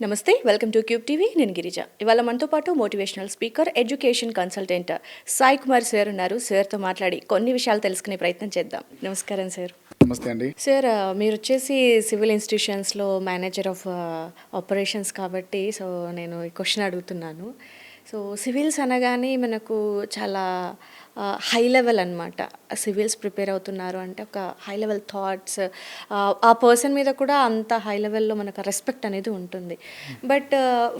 నమస్తే, welcome to cube TV. నేను గిరిజ. ఇవాళ మనతో పాటు motivational speaker, education consultant Sai Kumar sir ఉన్నారు. సార్తో మాట్లాడి కొన్ని విషయాలు తెలుసుకునే ప్రయత్నం చేద్దాం. నమస్కారం సార్. నమస్తే అండి. సార్, మీరు వచ్చేసి సివిల్ ఇన్స్టిట్యూషన్స్లో మేనేజర్ ఆఫ్ ఆపరేషన్స్ కాబట్టి నేను ఈ క్వశ్చన్ అడుగుతున్నాను. సివిల్స్ అనగానే మనకు చాలా హై లెవెల్ అనమాట. సివిల్స్ ప్రిపేర్ అవుతున్నారు అంటే ఒక హై లెవెల్ థాట్స్, ఆ పర్సన్ మీద కూడా అంత హై లెవెల్లో మనకు రెస్పెక్ట్ అనేది ఉంటుంది. బట్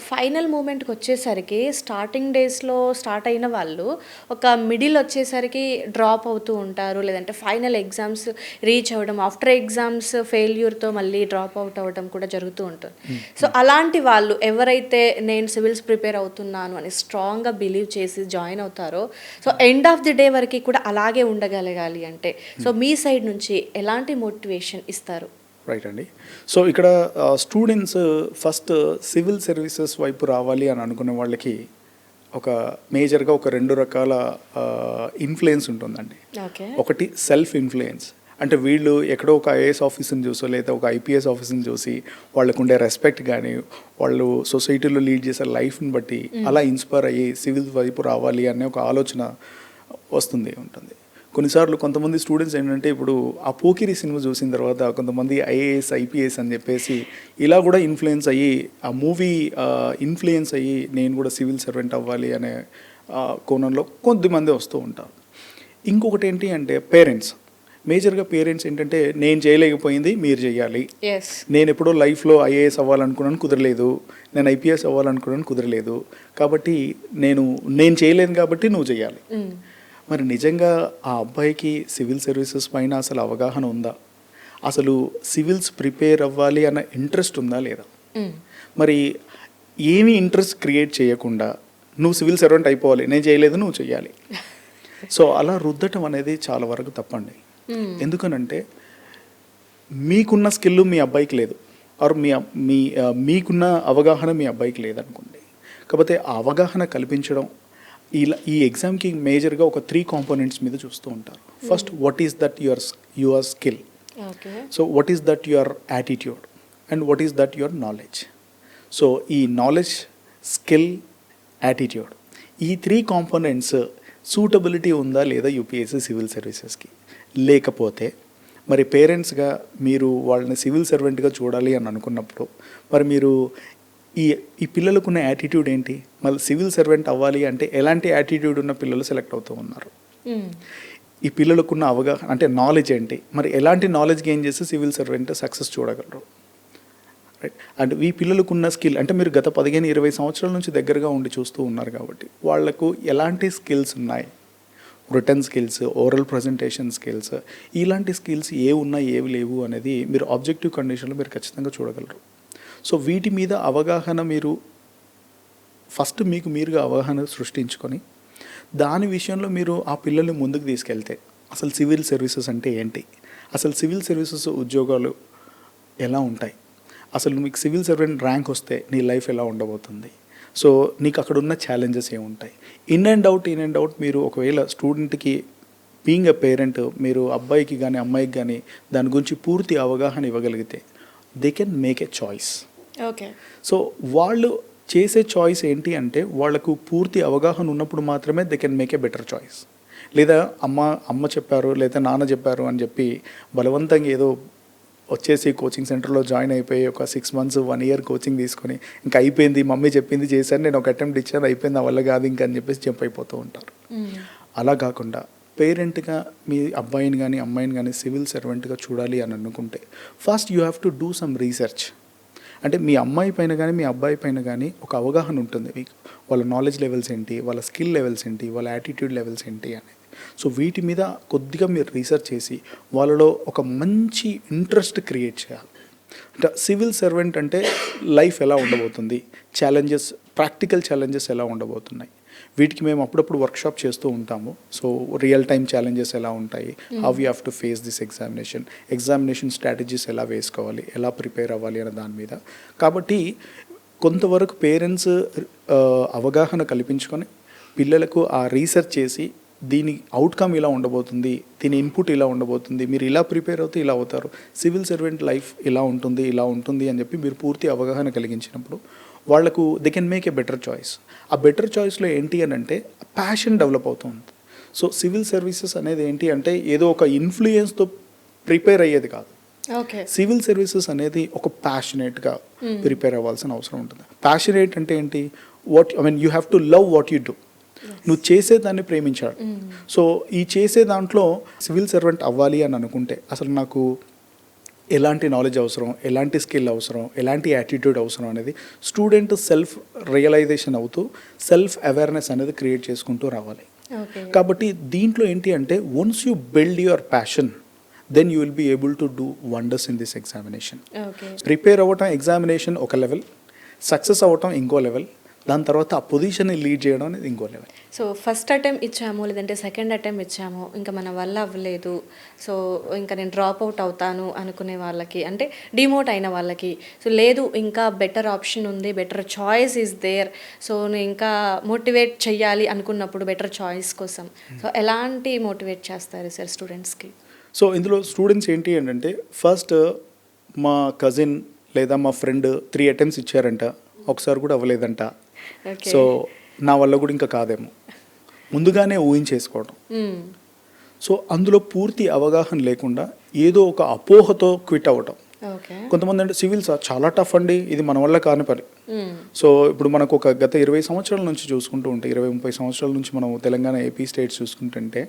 ఫైనల్ మూమెంట్కి వచ్చేసరికి స్టార్టింగ్ డేస్లో స్టార్ట్ అయిన వాళ్ళు ఒక మిడిల్ వచ్చేసరికి డ్రాప్ అవుతూ ఉంటారు, లేదంటే ఫైనల్ ఎగ్జామ్స్ రీచ్ అవ్వడం, ఆఫ్టర్ ఎగ్జామ్స్ ఫెయిల్యూర్తో మళ్ళీ డ్రాప్ అవుట్ అవ్వడం కూడా జరుగుతూ ఉంటుంది. అలాంటి వాళ్ళు ఎవరైతే నేను సివిల్స్ ప్రిపేర్ అవుతున్నాను అని స్ట్రాంగ్గా బిలీవ్ చేసి జాయిన్ అవుతారో, ఎండ్ ఆఫ్ ది డే వరకు కూడా అలాగే ఉండగలగాలి అంటే మీ సైడ్ నుంచి ఎలాంటి మోటివేషన్ ఇస్తారు? రైట్ అండి. ఇక్కడ స్టూడెంట్స్ ఫస్ట్ సివిల్ సర్వీసెస్ వైపు రావాలి అని అనుకునే వాళ్ళకి ఒక మేజర్గా ఒక రెండు రకాల ఇన్ఫ్లుయెన్స్ ఉంటుందండి. ఒకటి సెల్ఫ్ ఇన్ఫ్లుయెన్స్, అంటే వీళ్ళు ఎక్కడో ఒక ఐఏఎస్ ఆఫీసర్ని చూసో లేదా ఒక ఐపీఎస్ ఆఫీసర్ని చూసి వాళ్ళకు ఉండే రెస్పెక్ట్ కానీ వాళ్ళు సొసైటీలో లీడ్ చేసే లైఫ్ని బట్టి అలా ఇన్స్పైర్ అయ్యి సివిల్ వైపు రావాలి అనే ఒక ఆలోచన ఉంటుంది. కొన్నిసార్లు కొంతమంది స్టూడెంట్స్ ఏంటంటే ఇప్పుడు ఆ పోకిరి సినిమా చూసిన తర్వాత కొంతమంది ఐఏఎస్ ఐపీఎస్ అని చెప్పేసి ఇలా కూడా ఇన్ఫ్లుయెన్స్ అయ్యి ఆ మూవీ ఇన్ఫ్లుయెన్స్ అయ్యి నేను కూడా సివిల్ సర్వెంట్ అవ్వాలి అనే కోణంలో కొంతమంది వస్తూ ఉంటారు. ఇంకొకటి ఏంటి అంటే మేజర్గా పేరెంట్స్ ఏంటంటే నేను చేయలేకపోయింది మీరు చేయాలి, నేను ఎప్పుడో లైఫ్లో ఐఏఎస్ అవ్వాలనుకున్నాను కుదరలేదు, నేను ఐపీఎస్ అవ్వాలనుకున్నాను కుదరలేదు, కాబట్టి నేను చేయలేను కాబట్టి నువ్వు చేయాలి. మరి నిజంగా ఆ అబ్బాయికి సివిల్ సర్వీసెస్ పైన అసలు అవగాహన ఉందా, అసలు సివిల్స్ ప్రిపేర్ అవ్వాలి అన్న ఇంట్రెస్ట్ ఉందా లేదా? మరి ఏమీ ఇంట్రెస్ట్ క్రియేట్ చేయకుండా నువ్వు సివిల్ సర్వెంట్ అయిపోవాలి, నేను చేయలేదు నువ్వు చేయాలి, అలా రుద్దటం అనేది చాలా వరకు తప్పండి. ఎందుకనంటే మీకున్న స్కిల్ మీ అబ్బాయికి లేదు, ఆర్ మీకున్న అవగాహన మీ అబ్బాయికి లేదనుకోండి. కాకపోతే ఆ అవగాహన కల్పించడం ఈ ఎగ్జామ్కి మేజర్గా ఒక 3 కాంపోనెంట్స్ మీద చూస్తూ ఉంటారు. First, what is that your skill, what is that your attitude, and what is that your knowledge. ఈ నాలెడ్జ్, స్కిల్, యాటిట్యూడ్, ఈ 3 కాంపోనెంట్స్ సూటబిలిటీ ఉందా లేదా యూపీఎస్సీ సివిల్ సర్వీసెస్కి? లేకపోతే మరి పేరెంట్స్గా మీరు వాళ్ళని సివిల్ సర్వెంట్గా చూడాలి అని అనుకున్నప్పుడు మరి మీరు ఈ పిల్లలకున్న యాటిట్యూడ్ ఏంటి? మళ్ళీ సివిల్ సర్వెంట్ అవ్వాలి అంటే ఎలాంటి యాటిట్యూడ్ ఉన్న పిల్లలు సెలెక్ట్ అవుతూ ఉన్నారు? ఈ పిల్లలకున్న అవగాహన అంటే నాలెడ్జ్ ఏంటి? మరి ఎలాంటి నాలెడ్జ్ గెయిన్ చేస్తే సివిల్ సర్వెంట్ సక్సెస్ చూడగలరు? రైట్. అండ్ ఈ పిల్లలకున్న స్కిల్ అంటే మీరు గత 15-20 సంవత్సరాల నుంచి దగ్గరగా ఉండి చూస్తూ ఉన్నారు కాబట్టి వాళ్లకు ఎలాంటి స్కిల్స్ ఉన్నాయి? Return skills, oral presentation skills, ఇలాంటి స్కిల్స్ ఏవి ఉన్నాయి ఏవి లేవు అనేది మీరు ఆబ్జెక్టివ్ కండిషన్లో మీరు ఖచ్చితంగా చూడగలరు. వీటి మీద అవగాహన మీరు ఫస్ట్ మీకు మీరుగా అవగాహన సృష్టించుకొని దాని విషయంలో మీరు ఆ పిల్లల్ని ముందుకు తీసుకెళ్తే అసలు సివిల్ సర్వీసెస్ అంటే ఏంటి, అసలు సివిల్ సర్వీసెస్ ఉద్యోగాలు ఎలా ఉంటాయి, అసలు మీకు సివిల్ సర్వెంట్ ర్యాంక్ వస్తే నీ లైఫ్ ఎలా ఉండబోతుంది, నీకు అక్కడ ఉన్న ఛాలెంజెస్ ఏముంటాయి, ఇన్ అండ్ అవుట్ మీరు ఒకవేళ స్టూడెంట్కి బీయింగ్ ఎ పేరెంట్ మీరు అబ్బాయికి కానీ అమ్మాయికి కానీ దాని గురించి పూర్తి అవగాహన ఇవ్వగలిగితే they can make a choice. Okay. వాళ్ళు చేసే చాయిస్ ఏంటి అంటే వాళ్ళకు పూర్తి అవగాహన ఉన్నప్పుడు మాత్రమే they can make a better choice. లేదా అమ్మ చెప్పారు లేదా నాన్న చెప్పారు అని చెప్పి బలవంతంగా ఏదో వచ్చేసి కోచింగ్ సెంటర్లో జాయిన్ అయిపోయి ఒక 6 months 1 year కోచింగ్ తీసుకొని ఇంకా అయిపోయింది మమ్మీ చెప్పింది చేశాను, నేను ఒక అటెంప్ట్ ఇచ్చాను అయిపోయింది నా వల్ల కాదు ఇంకా అని చెప్పేసి జంప్ అయిపోతూ ఉంటారు. అలా కాకుండా పేరెంట్గా మీ అబ్బాయిని కానీ అమ్మాయిని కానీ సివిల్ సర్వెంట్గా చూడాలి అని అనుకుంటే first you have to do some research. అంటే మీ అమ్మాయి పైన కానీ మీ అబ్బాయి పైన కానీ ఒక అవగాహన ఉంటుంది మీకు, వాళ్ళ నాలెడ్జ్ లెవెల్స్ ఏంటి, వాళ్ళ స్కిల్ లెవెల్స్ ఏంటి, వాళ్ళ యాటిట్యూడ్ లెవెల్స్ ఏంటి అనేది. వీటి మీద కొద్దిగా మీరు రీసెర్చ్ చేసి వాళ్ళలో ఒక మంచి ఇంట్రెస్ట్ క్రియేట్ చేయాలి. అంటే సివిల్ సర్వెంట్ అంటే లైఫ్ ఎలా ఉండబోతుంది, ఛాలెంజెస్, ప్రాక్టికల్ ఛాలెంజెస్ ఎలా ఉండబోతున్నాయి, వీటికి మేము అప్పుడప్పుడు వర్క్షాప్ చేస్తూ ఉంటాము. రియల్ టైమ్ ఛాలెంజెస్ ఎలా ఉంటాయి, how you have to face this examination strategies ఎలా వేసుకోవాలి, ఎలా ప్రిపేర్ అవ్వాలి అనే దాని మీద. కాబట్టి కొంతవరకు పేరెంట్స్ అవగాహన కల్పించుకొని పిల్లలకు ఆ రీసెర్చ్ చేసి దీని అవుట్కమ్ ఇలా ఉండబోతుంది, దీని ఇన్పుట్ ఇలా ఉండబోతుంది, మీరు ఇలా ప్రిపేర్ అవుతే ఇలా అవుతారు, సివిల్ సర్వెంట్ లైఫ్ ఇలా ఉంటుంది అని చెప్పి మీరు పూర్తి అవగాహన కలిగించినప్పుడు వాళ్లకు they can make a better choice. ఆ బెటర్ చాయిస్లో ఏంటి అని అంటే ప్యాషన్ డెవలప్ అవుతుంది. సో సివిల్ సర్వీసెస్ అనేది ఏంటి అంటే ఏదో ఒక ఇన్ఫ్లుయెన్స్తో ప్రిపేర్ అయ్యేది కాదు. ఓకే. సివిల్ సర్వీసెస్ అనేది ఒక ప్యాషనేట్గా ప్రిపేర్ అవ్వాల్సిన అవసరం ఉంటుంది. ప్యాషనేట్ అంటే ఏంటి, you have to love what you do. నువ్వు చేసేదాన్ని ప్రేమించాడు. సో ఈ చేసే దాంట్లో సివిల్ సర్వెంట్ అవ్వాలి అని అనుకుంటే అసలు నాకు ఎలాంటి నాలెడ్జ్ అవసరం, ఎలాంటి స్కిల్ అవసరం, ఎలాంటి యాటిట్యూడ్ అవసరం అనేది స్టూడెంట్ సెల్ఫ్ రియలైజేషన్ అవుతూ సెల్ఫ్ అవేర్నెస్ అనేది క్రియేట్ చేసుకుంటూ రావాలి. కాబట్టి దీంట్లో ఏంటి అంటే once you build your passion then you will be able to do wonders in this examination. Prepare అవ్వటం ఎగ్జామినేషన్ ఒక లెవెల్, సక్సెస్ అవ్వటం ఇంకో లెవెల్, దాని తర్వాత ఆ పొజిషన్ని లీడ్ చేయడం అనేది ఇంకో లెవెల్. సో ఫస్ట్ అటెంప్ట్ ఇచ్చాము, లేదంటే సెకండ్ అటెంప్ట్ ఇచ్చాము, ఇంకా మన వల్ల అవ్వలేదు, సో ఇంకా నేను డ్రాప్ అవుట్ అవుతాను అనుకునే వాళ్ళకి, అంటే డిమోట్ అయిన వాళ్ళకి, సో లేదు ఇంకా బెటర్ ఆప్షన్ ఉంది, better choice is there, so నేను ఇంకా మోటివేట్ చెయ్యాలి అనుకున్నప్పుడు బెటర్ చాయిస్ కోసం సో ఎలాంటి మోటివేట్ చేస్తారు సార్ స్టూడెంట్స్కి? సో ఇందులో స్టూడెంట్స్ ఏంటి అంటే ఫస్ట్ మా కజిన్ లేదా మా ఫ్రెండ్ 3 అటెంప్ట్స్ ఇచ్చారంట, ఒకసారి కూడా అవ్వలేదంట, సో నా వల్ల కూడా ఇంకా కాదేమో ముందుగానే ఊహించేసుకోవడం. సో అందులో పూర్తి అవగాహన లేకుండా ఏదో ఒక అపోహతో క్విట్ అవ్వటం. కొంతమంది అంటే సివిల్స్ చాలా టఫ్ అండి, ఇది మన వల్ల కాని పని. సో ఇప్పుడు మనకు ఒక గత 20 సంవత్సరాల నుంచి చూసుకుంటూ ఉంటే, 20-30 సంవత్సరాల నుంచి మనం తెలంగాణ ఏపీ స్టేట్స్ చూసుకుంటుంటే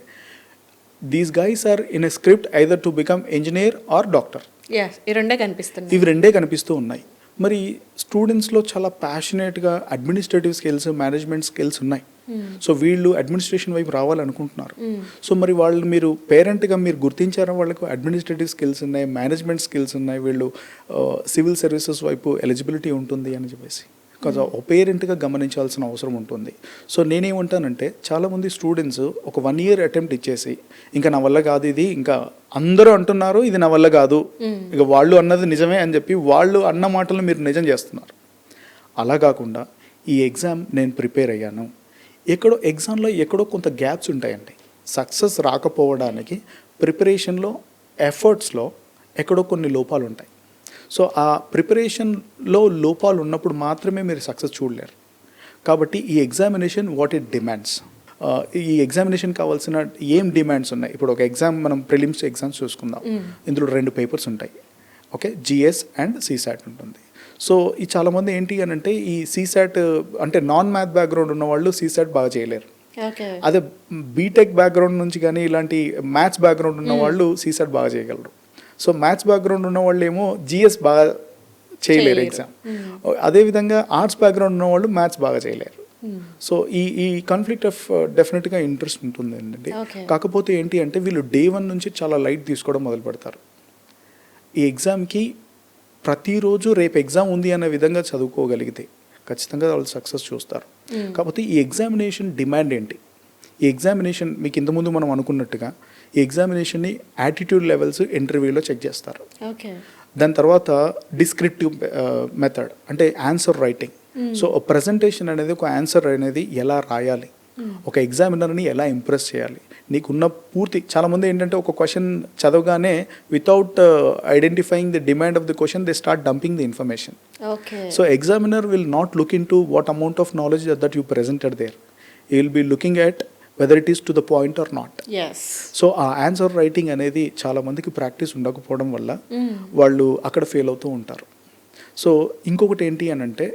these guys are in a script either to become engineer or doctor. ఇవి రెండే కనిపిస్తూ ఉన్నాయి. మరి స్టూడెంట్స్లో చాలా ప్యాషనేట్గా అడ్మినిస్ట్రేటివ్ స్కిల్స్, మేనేజ్మెంట్ స్కిల్స్ ఉన్నాయి. సో వీళ్ళు అడ్మినిస్ట్రేషన్ వైపు రావాలనుకుంటున్నారు. సో మరి వాళ్ళు మీరు పేరెంట్గా మీరు గుర్తించారా వాళ్ళకు అడ్మినిస్ట్రేటివ్ స్కిల్స్ ఉన్నాయి, మేనేజ్మెంట్ స్కిల్స్ ఉన్నాయి, వీళ్ళు సివిల్ సర్వీసెస్ వైపు ఎలిజిబిలిటీ ఉంటుంది అని చెప్పేసి కొంచెం ఒక పేరెంట్గా గమనించాల్సిన అవసరం ఉంటుంది. సో నేనేమంటానంటే చాలామంది స్టూడెంట్స్ ఒక 1 year అటెంప్ట్ ఇచ్చేసి ఇంకా నా వల్ల కాదు ఇది, ఇంకా అందరూ అంటున్నారు ఇది నా వల్ల కాదు, ఇక వాళ్ళు అన్నది నిజమే అని చెప్పి వాళ్ళు అన్న మాటలను మీరు నిజం చేస్తున్నారు. అలా కాకుండా ఈ ఎగ్జామ్ నేను ప్రిపేర్ అయ్యాను, ఎగ్జామ్లో ఎక్కడో కొంత గ్యాప్స్ ఉంటాయండి. సక్సెస్ రాకపోవడానికి ప్రిపరేషన్లో, ఎఫర్ట్స్లో ఎక్కడో కొన్ని లోపాలు ఉంటాయి. సో ఆ ప్రిపరేషన్లో లోపాలు ఉన్నప్పుడు మాత్రమే మీరు సక్సెస్ చూడలేరు. కాబట్టి ఈ ఎగ్జామినేషన్ వాట్ ఇట్ డిమాండ్స్, ఈ ఎగ్జామినేషన్ కావాల్సిన ఏం డిమాండ్స్ ఉన్నాయి. ఇప్పుడు ఒక ఎగ్జామ్ మనం ప్రిలిమ్స్ ఎగ్జామ్స్ చూసుకుందాం, ఇందులో 2 పేపర్స్ ఉంటాయి. ఓకే, జిఎస్ అండ్ సిసాట్ ఉంటుంది. సో ఈ చాలామంది ఏంటి అని అంటే ఈ సిసాట్ అంటే నాన్ మ్యాథ్ బ్యాక్గ్రౌండ్ ఉన్న వాళ్ళు సిసాట్ బాగా చేయలేరు. అదే బీటెక్ బ్యాక్గ్రౌండ్ నుంచి కానీ ఇలాంటి మ్యాథ్స్ బ్యాక్గ్రౌండ్ ఉన్న వాళ్ళు సిసాట్ బాగా చేయగలరు. సో మ్యాథ్స్ బ్యాక్గ్రౌండ్ ఉన్న వాళ్ళు ఏమో జిఎస్ బాగా చేయలేరు ఎగ్జామ్. అదేవిధంగా ఆర్ట్స్ బ్యాక్గ్రౌండ్ ఉన్న వాళ్ళు మ్యాథ్స్ బాగా చేయలేరు. సో ఈ కాన్ఫ్లిక్ట్ ఆఫ్ డెఫినెట్గా ఇంట్రెస్ట్ ఉంటుంది అండి. కాకపోతే ఏంటి అంటే వీళ్ళు day 1 నుంచి చాలా లైట్ తీసుకోవడం మొదలు పెడతారు. ఈ ఎగ్జామ్కి ప్రతిరోజు రేపు ఎగ్జామ్ ఉంది అనే విధంగా చదువుకోగలిగితే ఖచ్చితంగా వాళ్ళు సక్సెస్ చూస్తారు. కాకపోతే ఈ ఎగ్జామినేషన్ డిమాండ్ ఏంటి, ఈ ఎగ్జామినేషన్ మీకు ఇంతకుముందు మనం అనుకున్నట్టుగా ఈ ఎగ్జామినేషన్ని యాటిట్యూడ్ లెవెల్స్ ఇంటర్వ్యూలో చెక్ చేస్తారు. దాని తర్వాత డిస్క్రిప్టివ్ మెథడ్ అంటే ఆన్సర్ రైటింగ్. సో ప్రజెంటేషన్ అనేది ఒక ఆన్సర్ అనేది ఎలా రాయాలి, ఒక ఎగ్జామినర్ని ఎలా ఇంప్రెస్ చేయాలి, నీకున్న పూర్తి చాలామంది ఏంటంటే ఒక క్వశ్చన్ చదవగానే without identifying the demand of the question they start dumping the information. So examiner will not look into what amount of knowledge that you presented there, he will be looking at whether it is to the point or not. So ఆ answer writing అనేది చాలా మందికి practice ఉండకపోవడం వల్ల వాళ్ళు అక్కడ fail అవుతూ ఉంటారు. సో ఇంకొకటి ఏంటి అని అంటే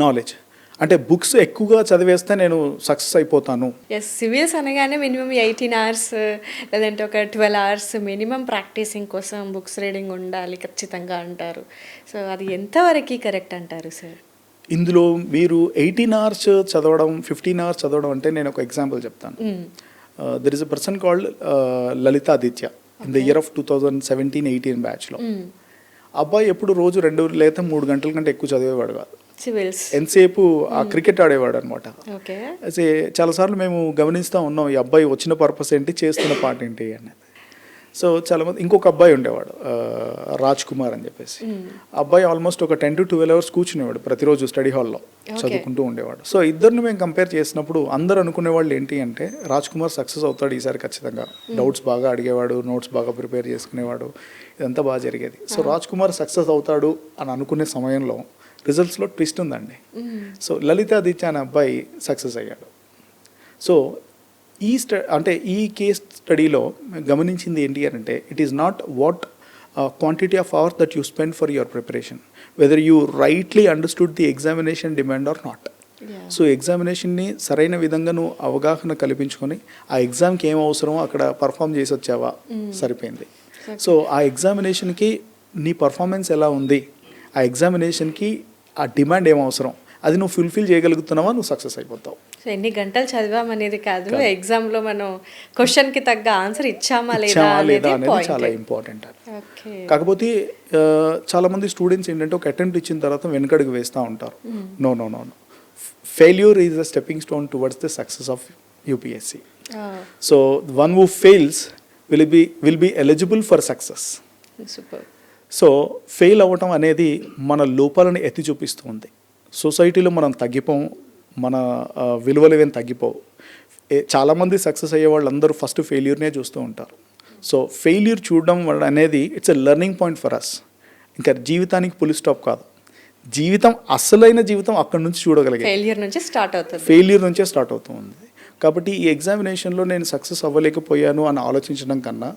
నాలెడ్జ్, అంటే బుక్స్ ఎక్కువగా చదివేస్తే నేను సక్సెస్ అయిపోతాను. సివిల్స్ అనగానే మినిమం 18 hours లేదంటే ఒక 12 hours మినిమం ప్రాక్టీసింగ్ కోసం బుక్స్ రీడింగ్ ఉండాలి ఖచ్చితంగా అంటారు. సో అది ఎంతవరకు కరెక్ట్ అంటారు సార్? ఇందులో మీరు 18 hours చదవడం, 15 hours చదవడం అంటే నేను ఒక ఎగ్జాంపుల్ చెప్తాను. There is a person called Lalitaditya in the year of 2017-18 బ్యాచ్లో. అబ్బాయి ఎప్పుడు రోజు 2 లేదా 3 గంటల కంటే ఎక్కువ చదివేవాడు కాదు. ఎంతసేపు ఆ క్రికెట్ ఆడేవాడు అనమాట. చాలాసార్లు మేము గమనిస్తూ ఉన్నాం ఈ అబ్బాయి వచ్చిన పర్పస్ ఏంటి, చేస్తున్న పార్ట్ ఏంటి అనేది. సో చాలామంది ఇంకొక అబ్బాయి ఉండేవాడు రాజ్ కుమార్ అని చెప్పేసి. అబ్బాయి ఆల్మోస్ట్ ఒక 10 to 12 hours కూర్చునేవాడు ప్రతిరోజు స్టడీ హాల్లో చదువుకుంటూ ఉండేవాడు. సో ఇద్దరిని మేము కంపేర్ చేసినప్పుడు అందరూ అనుకునే వాళ్ళు ఏంటి అంటే రాజ్ కుమార్ సక్సెస్ అవుతాడు ఈసారి ఖచ్చితంగా, డౌట్స్ బాగా అడిగేవాడు, నోట్స్ బాగా ప్రిపేర్ చేసుకునేవాడు, ఇదంతా బాగా జరిగేది. సో రాజ్ కుమార్ సక్సెస్ అవుతాడు అని అనుకునే సమయంలో రిజల్ట్స్లో ట్విస్ట్ ఉందండి. సో లలితాదిత్య అనే అబ్బాయి సక్సెస్ అయ్యాడు. సో అంటే ఈ కేస్ స్టడీలో గమనించింది ఏంటి అని అంటే it is not what quantity of hours that you spend for your preparation, whether you rightly understood the examination demand or not. So ఎగ్జామినేషన్ని సరైన విధంగా నువ్వు అవగాహన కల్పించుకొని ఆ ఎగ్జామ్కి ఏం అవసరమో అక్కడ పర్ఫామ్ చేసి వచ్చావా సరిపోయింది. సో ఆ ఎగ్జామినేషన్కి నీ పర్ఫార్మెన్స్ ఎలా ఉంది, ఆ ఎగ్జామినేషన్కి ఆ డిమాండ్ ఏం అవసరం, అది నువ్వు ఫుల్ఫిల్ చేయగలుగుతున్నావా, నువ్వు సక్సెస్ అయిపోతావు. సో ఎన్ని గంటలు చదివామనేది కాదు, ఎగ్జామ్లో మనం క్వశ్చన్కి తగ్గ ఆన్సర్ ఇచ్చామా లేదా అనేది చాలా ఇంపార్టెంట్. కాకపోతే చాలామంది స్టూడెంట్స్ ఏంటంటే ఒక అటెంప్ట్ ఇచ్చిన తర్వాత వెనకడుగు వేస్తూ ఉంటారు. No no no no, failure is the stepping stone towards the success of UPSC. So one who fails will be eligible for success. Super. So fail అవ్వటం అనేది మన లోపాలను ఎత్తి చూపిస్తూ ఉంది. సొసైటీలో మనం తగ్గిపోం, మన విలువలు ఏమైనా తగ్గిపోవు. చాలామంది సక్సెస్ అయ్యే వాళ్ళందరూ ఫస్ట్ ఫెయిల్యూర్నే చూస్తూ ఉంటారు. సో ఫెయిల్యూర్ చూడడం వల్ల అనేది it's a learning point for us. ఇంకా జీవితానికి పులి స్టాప్ కాదు, జీవితం అసలైన జీవితం అక్కడి నుంచి చూడగలిగే ఫెయిల్యూర్ నుంచే స్టార్ట్ అవుతుంది. కాబట్టి ఈ ఎగ్జామినేషన్లో నేను సక్సెస్ అవ్వలేకపోయాను అని ఆలోచించడం కన్నా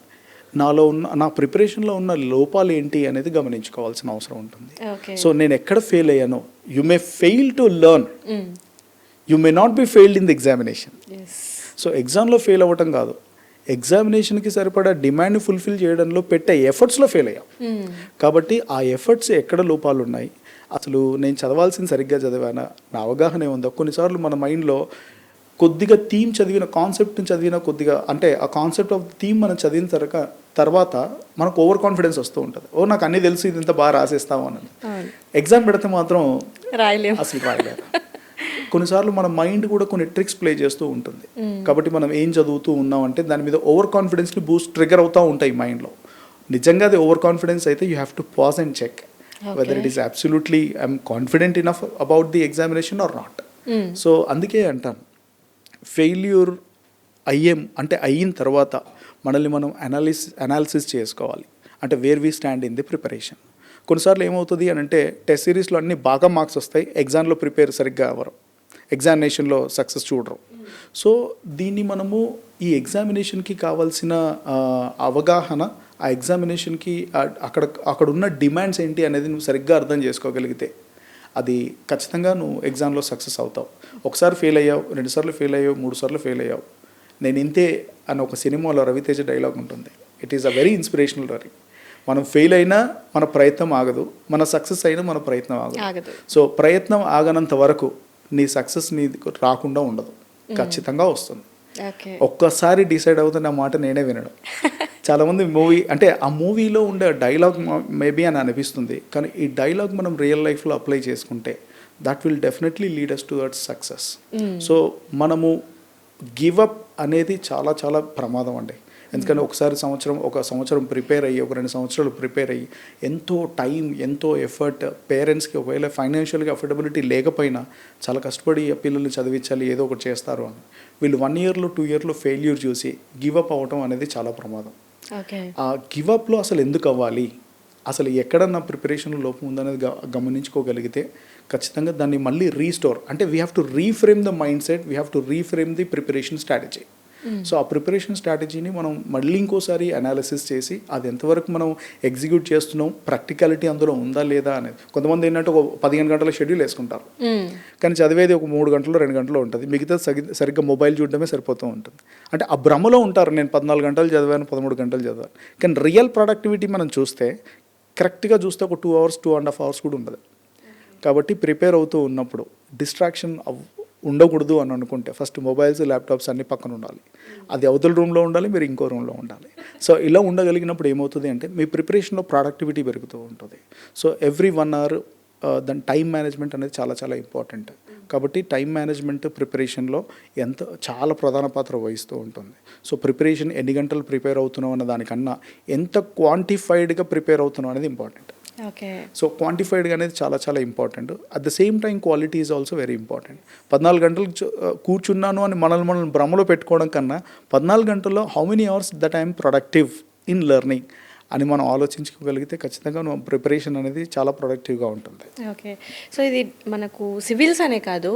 నా ప్రిపరేషన్లో ఉన్న లోపాలు ఏంటి అనేది గమనించుకోవాల్సిన అవసరం ఉంటుంది. సో నేను ఎక్కడ ఫెయిల్ అయ్యానో, you may fail to learn, you may not be failed in the examination. So ఎగ్జామ్లో ఫెయిల్ అవ్వటం కాదు, ఎగ్జామినేషన్కి సరిపడా డిమాండ్ని ఫుల్ఫిల్ చేయడంలో పెట్టే ఎఫర్ట్స్లో ఫెయిల్ అయ్యాం. కాబట్టి ఆ ఎఫర్ట్స్ ఎక్కడ లోపాలు ఉన్నాయి, అసలు నేను చదవాల్సింది సరిగ్గా చదివానా, నా అవగాహన ఏముందో. కొన్నిసార్లు మన మైండ్లో కొద్దిగా థీమ్ చదివిన, కాన్సెప్ట్ని చదివిన కొద్దిగా, అంటే ఆ కాన్సెప్ట్ ఆఫ్ థీమ్ మనం చదివిన తర్వాత మనకు ఓవర్ కాన్ఫిడెన్స్ వస్తూ ఉంటుంది. నాకు అన్నీ తెలుసు, ఇది ఇంత బాగా రాసేస్తాము అని. ఎగ్జామ్ పెడితే మాత్రం అసలు రాయలేరు. కొన్నిసార్లు మన మైండ్ కూడా కొన్ని ట్రిక్స్ ప్లే చేస్తూ ఉంటుంది. కాబట్టి మనం ఏం చదువుతూ ఉన్నామంటే దాని మీద ఓవర్ కాన్ఫిడెన్స్ని ట్రిగర్ అవుతూ ఉంటాయి మైండ్లో. నిజంగా అది ఓవర్ కాన్ఫిడెన్స్ అయితే you have to pause and check whether it is absolutely I'm confident enough about the examination or not. So అందుకే అంటాను, ఫెయిల్యూర్ అయిన తర్వాత మనల్ని మనం అనాలిసిస్ చేసుకోవాలి. అంటే where we stand in the preparation. కొన్నిసార్లు ఏమవుతుంది అని అంటే టెస్ట్ సిరీస్లో అన్ని బాగా మార్క్స్ వస్తాయి, ఎగ్జామ్లో ప్రిపేర్ సరిగ్గా అవ్వరు, ఎగ్జామినేషన్లో సక్సెస్ చూడరు. సో దీన్ని మనము ఈ ఎగ్జామినేషన్కి కావాల్సిన అవగాహన, ఆ ఎగ్జామినేషన్కి అక్కడ ఉన్న డిమాండ్స్ ఏంటి అనేది నువ్వు సరిగ్గా అర్థం చేసుకోగలిగితే అది ఖచ్చితంగా నువ్వు ఎగ్జామ్లో సక్సెస్ అవుతావు. ఒకసారి ఫెయిల్ అయ్యావు, 2 సార్లు ఫెయిల్ అయ్యావు, 3 సార్లు ఫెయిల్ అయ్యావు, నేను ఇంతే అని ఒక సినిమాలో రవితేజ డైలాగ్ ఉంటుంది. It is a very inspirational story. మనం ఫెయిల్ అయినా మన ప్రయత్నం ఆగదు, మన సక్సెస్ అయినా మన ప్రయత్నం ఆగదు. సో ప్రయత్నం ఆగనంత వరకు నీ సక్సెస్ నీ రాకుండా ఉండదు, ఖచ్చితంగా వస్తుంది. ఒక్కసారి డిసైడ్ అవుతున్న మాట నేనే వినడం. చాలామంది మూవీ అంటే ఆ మూవీలో ఉండే డైలాగ్ మేబీ అని అనిపిస్తుంది, కానీ ఈ డైలాగ్ మనం రియల్ లైఫ్లో అప్లై చేసుకుంటే that will definitely lead us towards success. So మనము గివ్ అప్ అనేది చాలా చాలా ప్రమాదం అండి. ఎందుకంటే ఒక సంవత్సరం ప్రిపేర్ అయ్యి, ఒక 2 సంవత్సరాలు ప్రిపేర్ అయ్యి, ఎంతో టైం, ఎంతో ఎఫర్ట్, పేరెంట్స్కి ఒకవేళ ఫైనాన్షియల్గా అఫోర్డబిలిటీ లేకపోయినా చాలా కష్టపడి పిల్లల్ని చదివించాలి, ఏదో ఒకటి చేస్తారు అని వీళ్ళు 1 ఇయర్లో 2 ఇయర్లో ఫెయిల్యూర్ చూసి గివ్ అప్ అవ్వటం అనేది చాలా ప్రమాదం. ఆ గివ్ అప్లో అసలు ఎందుకు అవ్వాలి, అసలు ఎక్కడ నా ప్రిపరేషన్లో లోపం ఉందనేది గమనించుకోగలిగితే ఖచ్చితంగా దాన్ని మళ్ళీ రీస్టోర్, అంటే we have to reframe the mind set, we have to reframe the preparation strategy. So ఆ ప్రిపరేషన్ స్ట్రాటజీని మనం మళ్ళీ ఇంకోసారి అనాలిసిస్ చేసి అది ఎంతవరకు మనం ఎగ్జిక్యూట్ చేస్తున్నాం, ప్రాక్టికాలిటీ అందులో ఉందా లేదా అనేది. కొంతమంది ఏంటంటే ఒక 15 గంటల షెడ్యూల్ వేసుకుంటారు, కానీ చదివేది ఒక 3 గంటలు 2 గంటలు ఉంటుంది, మిగతా సరిగ్గా మొబైల్ చూడడమే సరిపోతూ ఉంటుంది. అంటే ఆ భ్రమలో ఉంటారు, నేను 14 గంటలు చదివాను, 13 గంటలు చదివాను. కానీ రియల్ ప్రొడక్టివిటీ మనం చూస్తే కరెక్ట్గా చూస్తే ఒక 2 hours 2.5 hours కూడా ఉండదు. కాబట్టి ప్రిపేర్ అవుతూ ఉన్నప్పుడు డిస్ట్రాక్షన్ ఉండకూడదు అని అనుకుంటే ఫస్ట్ మొబైల్స్, ల్యాప్టాప్స్ అన్నీ పక్కన ఉండాలి. అది అవతల రూమ్లో ఉండాలి, మీరు ఇంకో రూమ్లో ఉండాలి. సో ఇలా ఉండగలిగినప్పుడు ఏమవుతుంది అంటే మీ ప్రిపరేషన్లో ప్రొడక్టివిటీ పెరుగుతూ ఉంటుంది. సో ఎవ్రీ 1 hour దాని టైం మేనేజ్మెంట్ అనేది చాలా చాలా ఇంపార్టెంట్. కాబట్టి టైం మేనేజ్మెంట్ ప్రిపరేషన్లో చాలా ప్రధాన పాత్ర వహిస్తూ ఉంటుంది. సో ప్రిపరేషన్ ఎన్ని గంటలు ప్రిపేర్ అవుతున్నావు అన్న దానికన్నా ఎంత క్వాంటిఫైడ్గా ప్రిపేర్ అవుతున్నావు అనేది ఇంపార్టెంట్. ఓకే. సో క్వాంటిఫైడ్గా అనేది చాలా చాలా important. At the same time quality is also very important. 14 గంటలు కూర్చున్నాను అని మనల్ని భ్రమలో పెట్టుకోవడం కన్నా 14 గంటల్లో how many hours that I'm productive in learning అని మనం ఆలోచించుకోగలిగితే ఖచ్చితంగా ప్రిపరేషన్ అనేది చాలా ప్రొడక్టివ్గా ఉంటుంది. ఓకే. సో ఇది మనకు సివిల్స్ అనే కాదు,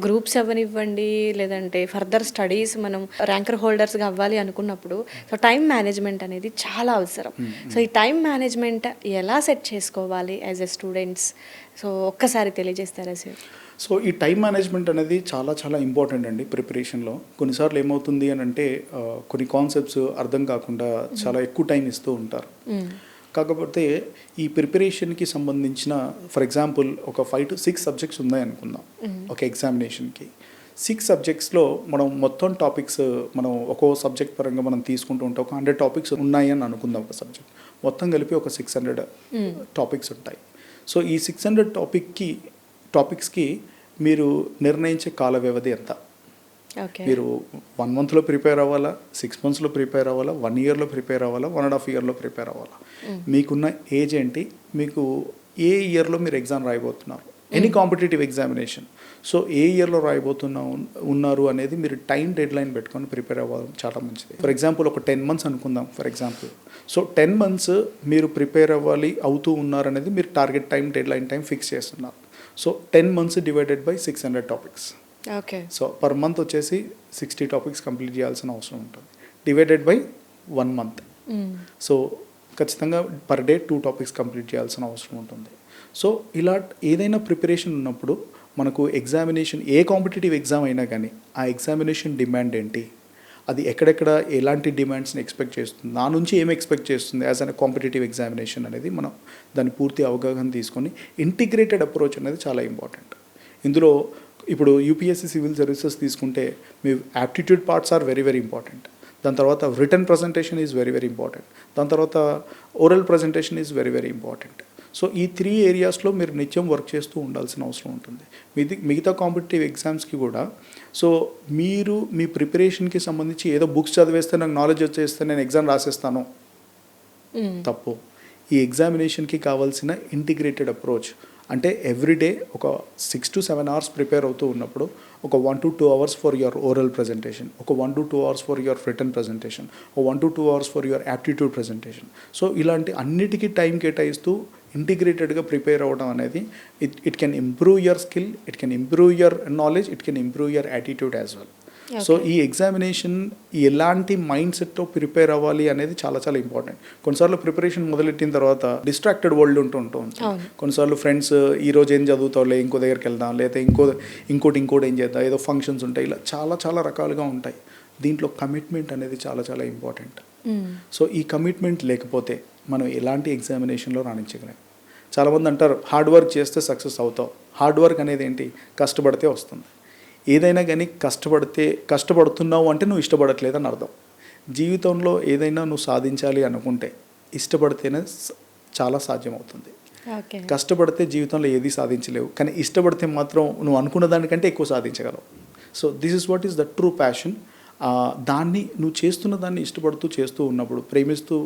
గ్రూప్స్ అవ్వనివ్వండి, లేదంటే ఫర్దర్ స్టడీస్ మనం ర్యాంకర్ హోల్డర్స్గా అవ్వాలి అనుకున్నప్పుడు సో టైం మేనేజ్మెంట్ అనేది చాలా అవసరం. సో ఈ టైం మేనేజ్మెంట్ ఎలా సెట్ చేసుకోవాలి యాజ్ ఎ స్టూడెంట్స్? సో ఒక్కసారి తెలియజేస్తారా సార్? సో ఈ టైం మేనేజ్మెంట్ అనేది చాలా చాలా ఇంపార్టెంట్ అండి ప్రిపరేషన్లో. కొన్నిసార్లు ఏమవుతుంది అని అంటే కొన్ని కాన్సెప్ట్స్ అర్థం కాకుండా చాలా ఎక్కువ టైం ఇస్తూ ఉంటారు. కాకపోతే ఈ ప్రిపరేషన్కి సంబంధించిన ఫర్ ఎగ్జాంపుల్ ఒక 5 to 6 సబ్జెక్ట్స్ ఉన్నాయి అనుకుందాం ఒక ఎగ్జామినేషన్కి. 6 సబ్జెక్ట్స్లో మనం మొత్తం టాపిక్స్ మనం ఒక్కో సబ్జెక్ట్ పరంగా మనం తీసుకుంటూ ఉంటాం. ఒక 100 టాపిక్స్ ఉన్నాయి అని అనుకుందాం ఒక సబ్జెక్ట్. మొత్తం కలిపి ఒక 600 టాపిక్స్ ఉంటాయి. సో ఈ 600 టాపిక్స్కి మీరు నిర్ణయించే కాల వ్యవధి ఎంత? మీరు 1 monthలో ప్రిపేర్ అవ్వాలా, 6 monthsలో ప్రిపేర్ అవ్వాలా, 1 yearలో ప్రిపేర్ అవ్వాలా, 1.5 yearలో ప్రిపేర్ అవ్వాలా? మీకున్న ఏజ్ ఏంటి? మీకు ఏ ఇయర్లో మీరు ఎగ్జామ్ రాయబోతున్నారు? Any competitive examination. సో ఏ ఇయర్లో ఉన్నారు అనేది మీరు టైం డెడ్ లైన్ పెట్టుకొని ప్రిపేర్ అవ్వడం చాలా మంచిది. ఫర్ ఎగ్జాంపుల్ ఒక 10 months అనుకుందాం ఫర్ ఎగ్జాంపుల్. సో 10 months మీరు ప్రిపేర్ అవుతూ ఉన్నారనేది మీరు target time deadline time fix చేస్తున్నారు. So 10 months divided by 600 topics. Okay. So per month వచ్చేసి 60 టాపిక్స్ కంప్లీట్ చేయాల్సిన అవసరం ఉంటుంది డివైడెడ్ బై 1 month. సో ఖచ్చితంగా పర్ డే 2 టాపిక్స్ కంప్లీట్ చేయాల్సిన అవసరం ఉంటుంది. సో ఇలా ఏదైనా ప్రిపరేషన్ ఉన్నప్పుడు మనకు ఎగ్జామినేషన్ ఏ కాంపిటేటివ్ ఎగ్జామ్ అయినా కానీ ఆ ఎగ్జామినేషన్ డిమాండ్ ఏంటి, అది ఎక్కడెక్కడ ఎలాంటి డిమాండ్స్ని ఎక్స్పెక్ట్ చేస్తుంది, నా నుంచి ఏమి ఎక్స్పెక్ట్ చేస్తుంది యాజ్ అన్ కాంపిటేటివ్ ఎగ్జామినేషన్ అనేది మనం దాని పూర్తి అవగాహన తీసుకొని ఇంటిగ్రేటెడ్ అప్రోచ్ అనేది చాలా ఇంపార్టెంట్. ఇందులో ఇప్పుడు యూపీఎస్సీ సివిల్ సర్వీసెస్ తీసుకుంటే మీ aptitude parts are very very important. దాని తర్వాత written presentation is very very important. దాని తర్వాత oral presentation is very very important. So ఈ 3 areasలో మీరు నిత్యం వర్క్ చేస్తూ ఉండాల్సిన అవసరం ఉంటుంది. మిగతా కాంపిటేటివ్ ఎగ్జామ్స్కి కూడా. సో మీరు మీ ప్రిపరేషన్కి సంబంధించి ఏదో బుక్స్ చదివేస్తే నాకు నాలెడ్జ్ వచ్చేస్తే నేను ఎగ్జామ్ రాసేస్తాను, తప్పు. ఈ ఎగ్జామినేషన్కి కావాల్సిన ఇంటిగ్రేటెడ్ అప్రోచ్ అంటే ఎవ్రీడే ఒక 6 to 7 hours ప్రిపేర్ అవుతూ ఉన్నప్పుడు ఒక 1 to 2 hours for your oral presentation, ఒక 1 to 2 hours for your return presentation, ఒక 1 to 2 hours for your aptitude presentation. So ఇలాంటి అన్నిటికీ టైం కేటాయిస్తూ ఇంటిగ్రేటెడ్గా ప్రిపేర్ అవ్వడం అనేది it can improve your skill, it can improve your knowledge, it can improve your attitude as well. So ఈ examination ఎలాంటి mind సెట్తో prepare అవ్వాలి అనేది చాలా చాలా ఇంపార్టెంట్. కొన్నిసార్లు ప్రిపరేషన్ మొదలెట్టిన తర్వాత డిస్ట్రాక్టెడ్ వరల్డ్ ఉంటూ ఉంటుంది. కొన్నిసార్లు ఫ్రెండ్స్ ఈరోజు ఏం చదువుతావులే, ఇంకో దగ్గరికి వెళ్దాం, లేకపోతే ఇంకోటి ఏం చేద్దాం, ఏదో ఫంక్షన్స్ ఉంటాయి, ఇలా చాలా చాలా రకాలుగా ఉంటాయి. దీంట్లో కమిట్మెంట్ అనేది చాలా చాలా ఇంపార్టెంట్. సో ఈ కమిట్మెంట్ లేకపోతే మనం ఎలాంటి ఎగ్జామినేషన్లో రాణించగలం. చాలామంది అంటారు హార్డ్ వర్క్ చేస్తే సక్సెస్ అవుతావు. హార్డ్ వర్క్ అనేది ఏంటి? కష్టపడితే వస్తుంది. ఏదైనా కానీ కష్టపడుతున్నావు అంటే నువ్వు ఇష్టపడట్లేదని అర్థం. జీవితంలో ఏదైనా నువ్వు సాధించాలి అనుకుంటే ఇష్టపడితేనే చాలా సాధ్యమవుతుంది. కష్టపడితే జీవితంలో ఏది సాధించలేవు, కానీ ఇష్టపడితే మాత్రం నువ్వు అనుకున్న దానికంటే ఎక్కువ సాధించగలవు. So this is what is the true passion. దాన్ని నువ్వు చేస్తున్న దాన్ని ఇష్టపడుతూ చేస్తూ ఉన్నప్పుడు, ప్రేమిస్తూ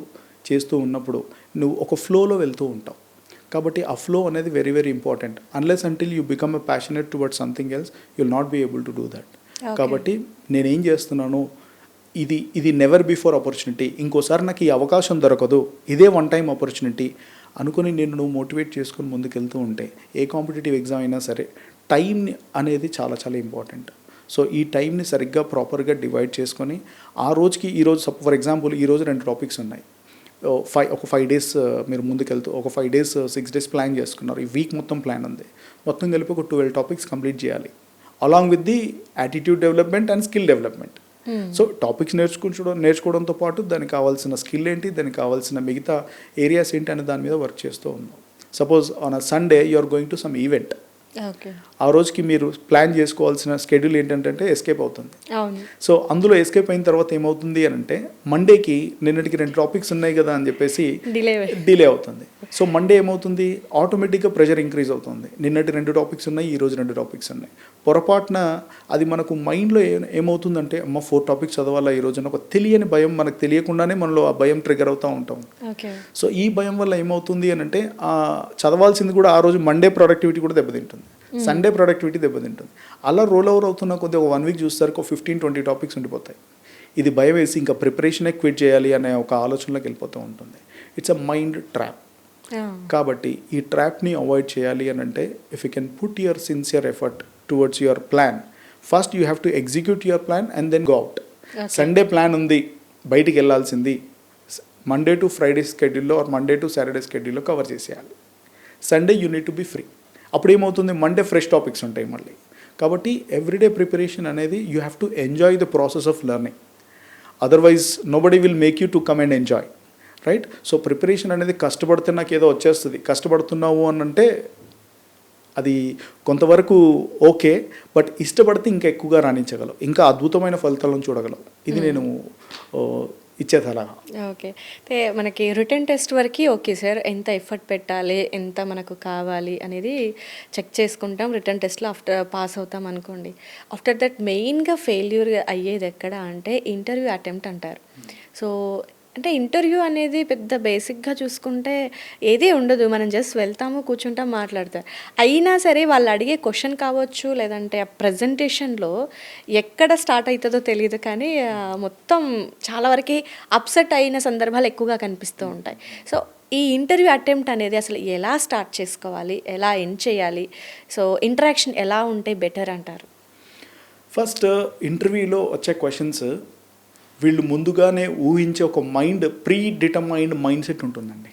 చేస్తూ ఉన్నప్పుడు నువ్వు ఒక ఫ్లోలో వెళ్తూ ఉంటావు. కాబట్టి ఆ ఫ్లో అనేది very very important. Unless until you become a passionate towards something else you will not be able to do that. కాబట్టి నేనేం చేస్తున్నాను, ఇది నెవర్ బిఫోర్ ఆపర్చునిటీ, ఇంకోసారి నాకు ఈ అవకాశం దొరకదు, ఇదే వన్ టైం ఆపర్చునిటీ అనుకుని నువ్వు మోటివేట్ చేసుకొని ముందుకెళ్తూ ఉంటే ఏ కాంపిటేటివ్ ఎగ్జామ్ అయినా సరే టైం అనేది చాలా చాలా ఇంపార్టెంట్. సో ఈ టైంని సరిగ్గా ప్రాపర్గా డివైడ్ చేసుకొని ఆ రోజుకి ఈరోజు ఫర్ ఎగ్జాంపుల్ ఈరోజు 2 టాపిక్స్ ఉన్నాయి, ఒక 5 days మీరు ముందుకెళ్తూ ఒక 5 days 6 days ప్లాన్ చేసుకున్నారు. ఈ వీక్ మొత్తం ప్లాన్ ఉంది, మొత్తం కలిపి ఒక 12 టాపిక్స్ కంప్లీట్ చేయాలి along with the attitude development and skill development. So topics నేర్చుకోవడంతో పాటు దానికి కావాల్సిన స్కిల్ ఏంటి, దానికి కావాల్సిన మిగతా ఏరియాస్ ఏంటి అనే దాని మీద వర్క్ చేస్తూ ఉన్నాం. Suppose on a Sunday you are going to some event, ఆ రోజుకి మీరు ప్లాన్ చేసుకోవాల్సిన షెడ్యూల్ ఏంటంటే ఎస్కేప్ అవుతుంది. సో అందులో ఎస్కేప్ అయిన తర్వాత ఏమవుతుంది అని అంటే మండేకి నిన్నటికి 2 టాపిక్స్ ఉన్నాయి కదా అని చెప్పేసి డిలే అవుతుంది. సో మండే ఏమవుతుంది, ఆటోమేటిక్గా ప్రెషర్ ఇంక్రీజ్ అవుతుంది. నిన్నటి 2 టాపిక్స్ ఉన్నాయి, ఈరోజు 2 టాపిక్స్ ఉన్నాయి. పొరపాటున అది మనకు మైండ్లో ఏమవుతుందంటే అమ్మ 4 టాపిక్స్ చదవాలా ఈరోజు అని ఒక తెలియని భయం, మనకు తెలియకుండానే మనలో ఆ భయం ట్రిగర్ అవుతూ ఉంటాం. సో ఈ భయం వల్ల ఏమవుతుంది అని అంటే చదవాల్సింది కూడా ఆ రోజు మండే ప్రొడక్టివిటీ కూడా దెబ్బతింటుంది, సండే ప్రొడక్టివిటీ దెబ్బతింటుంది. అలా రోల్ ఓవర్ అవుతున్న కొద్దిగా ఒక 1 వీక్ చూస్తారు 15-20 టాపిక్స్ ఉండిపోతాయి. ఇది భయం వేసి ఇంకా ప్రిపరేషనే క్విట్ చేయాలి అనే ఒక ఆలోచనలోకి వెళ్ళిపోతూ ఉంటుంది. It's a mind trap. కాబట్టి ఈ ట్రాప్ని అవాయిడ్ చేయాలి అని అంటే if you can put your sincere effort towards your plan, first you have to execute your plan and then go out. Sunday plan ఉంది, బయటికి వెళ్ళాల్సింది, మండే టు ఫ్రైడే స్కెడ్యూల్లో ఆర్ మండే టు సాటర్డే స్కెడ్యూల్లో cover చేసేయాలి. Sunday you need to be free. అప్పుడు ఏమవుతుంది, Monday fresh topics ఉంటాయి మళ్ళీ. కాబట్టి ఎవ్రీడే ప్రిపరేషన్ అనేది you have to enjoy the process of learning, otherwise nobody will make you to come and enjoy, right? So preparation అనేది కష్టపడితే నాకు ఏదో వచ్చేస్తుంది, కష్టపడుతున్నావు అని అంటే అది కొంతవరకు ఓకే, బట్ ఇష్టపడితే ఇంకా ఎక్కువగా రాణించగలవు, ఇంకా అద్భుతమైన ఫలితాలను చూడగలవు. ఇది నేను ఇచ్చే సలహా. ఓకే. అయితే మనకి రిటర్న్ టెస్ట్ వరకు ఓకే సార్, ఎంత ఎఫర్ట్ పెట్టాలి, ఎంత మనకు కావాలి అనేది చెక్ చేసుకుంటాం. రిటర్న్ టెస్ట్లో ఆఫ్టర్ పాస్ అవుతాం అనుకోండి. ఆఫ్టర్ దట్ మెయిన్గా ఫెయిల్యూర్ అయ్యేది ఎక్కడ అంటే ఇంటర్వ్యూ అటెంప్ట్ అంటారు. సో అంటే ఇంటర్వ్యూ అనేది పెద్ద బేసిక్గా చూసుకుంటే ఏదీ ఉండదు, మనం జస్ట్ వెళ్తాము, కూర్చుంటాం, మాట్లాడతారు. అయినా సరే వాళ్ళు అడిగే క్వశ్చన్ కావచ్చు, లేదంటే ఆ ప్రజెంటేషన్లో ఎక్కడ స్టార్ట్ అవుతుందో తెలియదు, కానీ మొత్తం చాలా వరకు అప్సెట్ అయిన సందర్భాలు ఎక్కువగా కనిపిస్తూ ఉంటాయి. సో ఈ ఇంటర్వ్యూ అటెంప్ట్ అనేది అసలు ఎలా స్టార్ట్ చేసుకోవాలి, ఎలా ఎండ్ చేయాలి, సో ఇంటరాక్షన్ ఎలా ఉంటే బెటర్ అంటారు? ఫస్ట్ ఇంటర్వ్యూలో వచ్చే క్వశ్చన్స్ వీళ్ళు ముందుగానే ఊహించే ఒక mind, pre determined mind set ఉంటుందండి.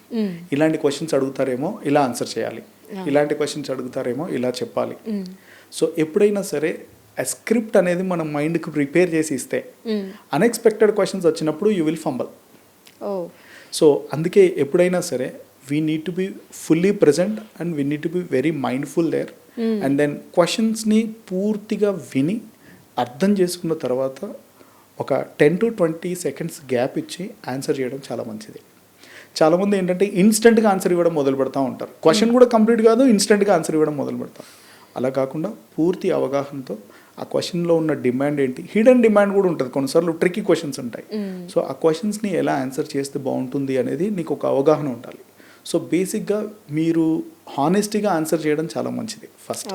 ఇలాంటి క్వశ్చన్స్ అడుగుతారేమో ఇలా ఆన్సర్ చేయాలి, ఇలాంటి క్వశ్చన్స్ అడుగుతారేమో ఇలా చెప్పాలి. సో ఎప్పుడైనా సరే ఆ స్క్రిప్ట్ అనేది మన మైండ్కి ప్రిపేర్ చేసి ఇస్తే అన్ఎక్స్పెక్టెడ్ క్వశ్చన్స్ వచ్చినప్పుడు యూ విల్ ఫంబల్. సో అందుకే ఎప్పుడైనా సరే we need to be fully present and we need to be very mindful there. And then క్వశ్చన్స్ని పూర్తిగా విని అర్థం చేసుకున్న తర్వాత ఒక 10 to 20 seconds గ్యాప్ ఇచ్చి ఆన్సర్ చేయడం చాలా మంచిది. చాలామంది ఏంటంటే ఇన్స్టెంట్గా ఆన్సర్ ఇవ్వడం మొదలు పెడతా ఉంటారు. క్వశ్చన్ కూడా కంప్లీట్ కాదు, ఇన్స్టెంట్గా ఆన్సర్ ఇవ్వడం మొదలు పెడతాం. అలా కాకుండా పూర్తి అవగాహనతో ఆ క్వశ్చన్లో ఉన్న డిమాండ్ ఏంటి, హిడెన్ డిమాండ్ కూడా ఉంటుంది, కొన్నిసార్లు ట్రిక్కీ క్వశ్చన్స్ ఉంటాయి. సో ఆ క్వశ్చన్స్ని ఎలా ఆన్సర్ చేస్తే బాగుంటుంది అనేది నీకు ఒక అవగాహన ఉండాలి. సో బేసిక్గా మీరు హానెస్టీగా ఆన్సర్ చేయడం చాలా మంచిది. ఫస్ట్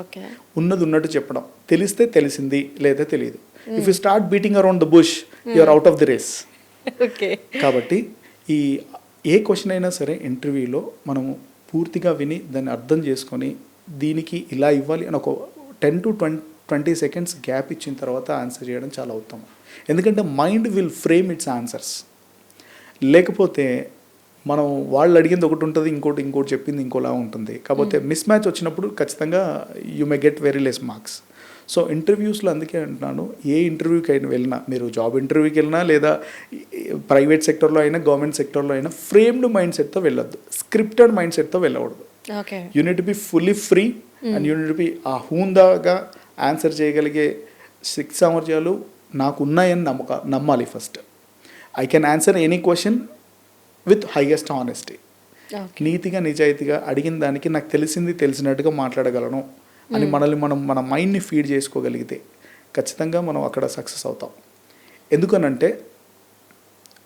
ఉన్నది ఉన్నట్టు చెప్పడం, తెలిస్తే తెలిసింది లేదా తెలియదు. If you start beating around the bush you're out of the race. కాబట్టి ఈ ఏ క్వశ్చన్ అయినా సరే ఇంటర్వ్యూలో మనము పూర్తిగా విని దాన్ని అర్థం చేసుకొని దీనికి ఇలా ఇవ్వాలి అని ఒక 10 to 20 seconds గ్యాప్ ఇచ్చిన తర్వాత ఆన్సర్ చేయడం చాలా ఉత్తమం. ఎందుకంటే mind will frame it's answers. లేకపోతే మనం వాళ్ళు అడిగింది ఒకటి ఉంటుంది, ఇంకోటి చెప్పింది ఇంకోలా ఉంటుంది. కాకపోతే మిస్ మ్యాచ్ వచ్చినప్పుడు ఖచ్చితంగా you may get very less marks. So ఇంటర్వ్యూస్లో అందుకే అంటున్నాను, ఏ ఇంటర్వ్యూకి అయినా వెళ్ళినా, మీరు జాబ్ ఇంటర్వ్యూకి వెళ్ళినా లేదా ప్రైవేట్ సెక్టర్లో అయినా గవర్నమెంట్ సెక్టర్లో అయినా ఫ్రేమ్డ్ మైండ్ సెట్తో వెళ్ళొద్దు, స్క్రిప్టెడ్ మైండ్ సెట్తో వెళ్ళకూడదు. Unit to be fully free and unit to be ఆ హూందాగా ఆన్సర్ చేయగలిగే శక్తి సామర్థ్యాలు నాకు ఉన్నాయని నమ్మాలి. First I can answer any question with highest honesty. నీతిగా నిజాయితీగా అడిగిన దానికి నాకు తెలిసినట్టుగా మాట్లాడగలను అని మనల్ని మన మైండ్ని ఫీడ్ చేసుకోగలిగితే ఖచ్చితంగా మనం అక్కడ సక్సెస్ అవుతాం. ఎందుకనంటే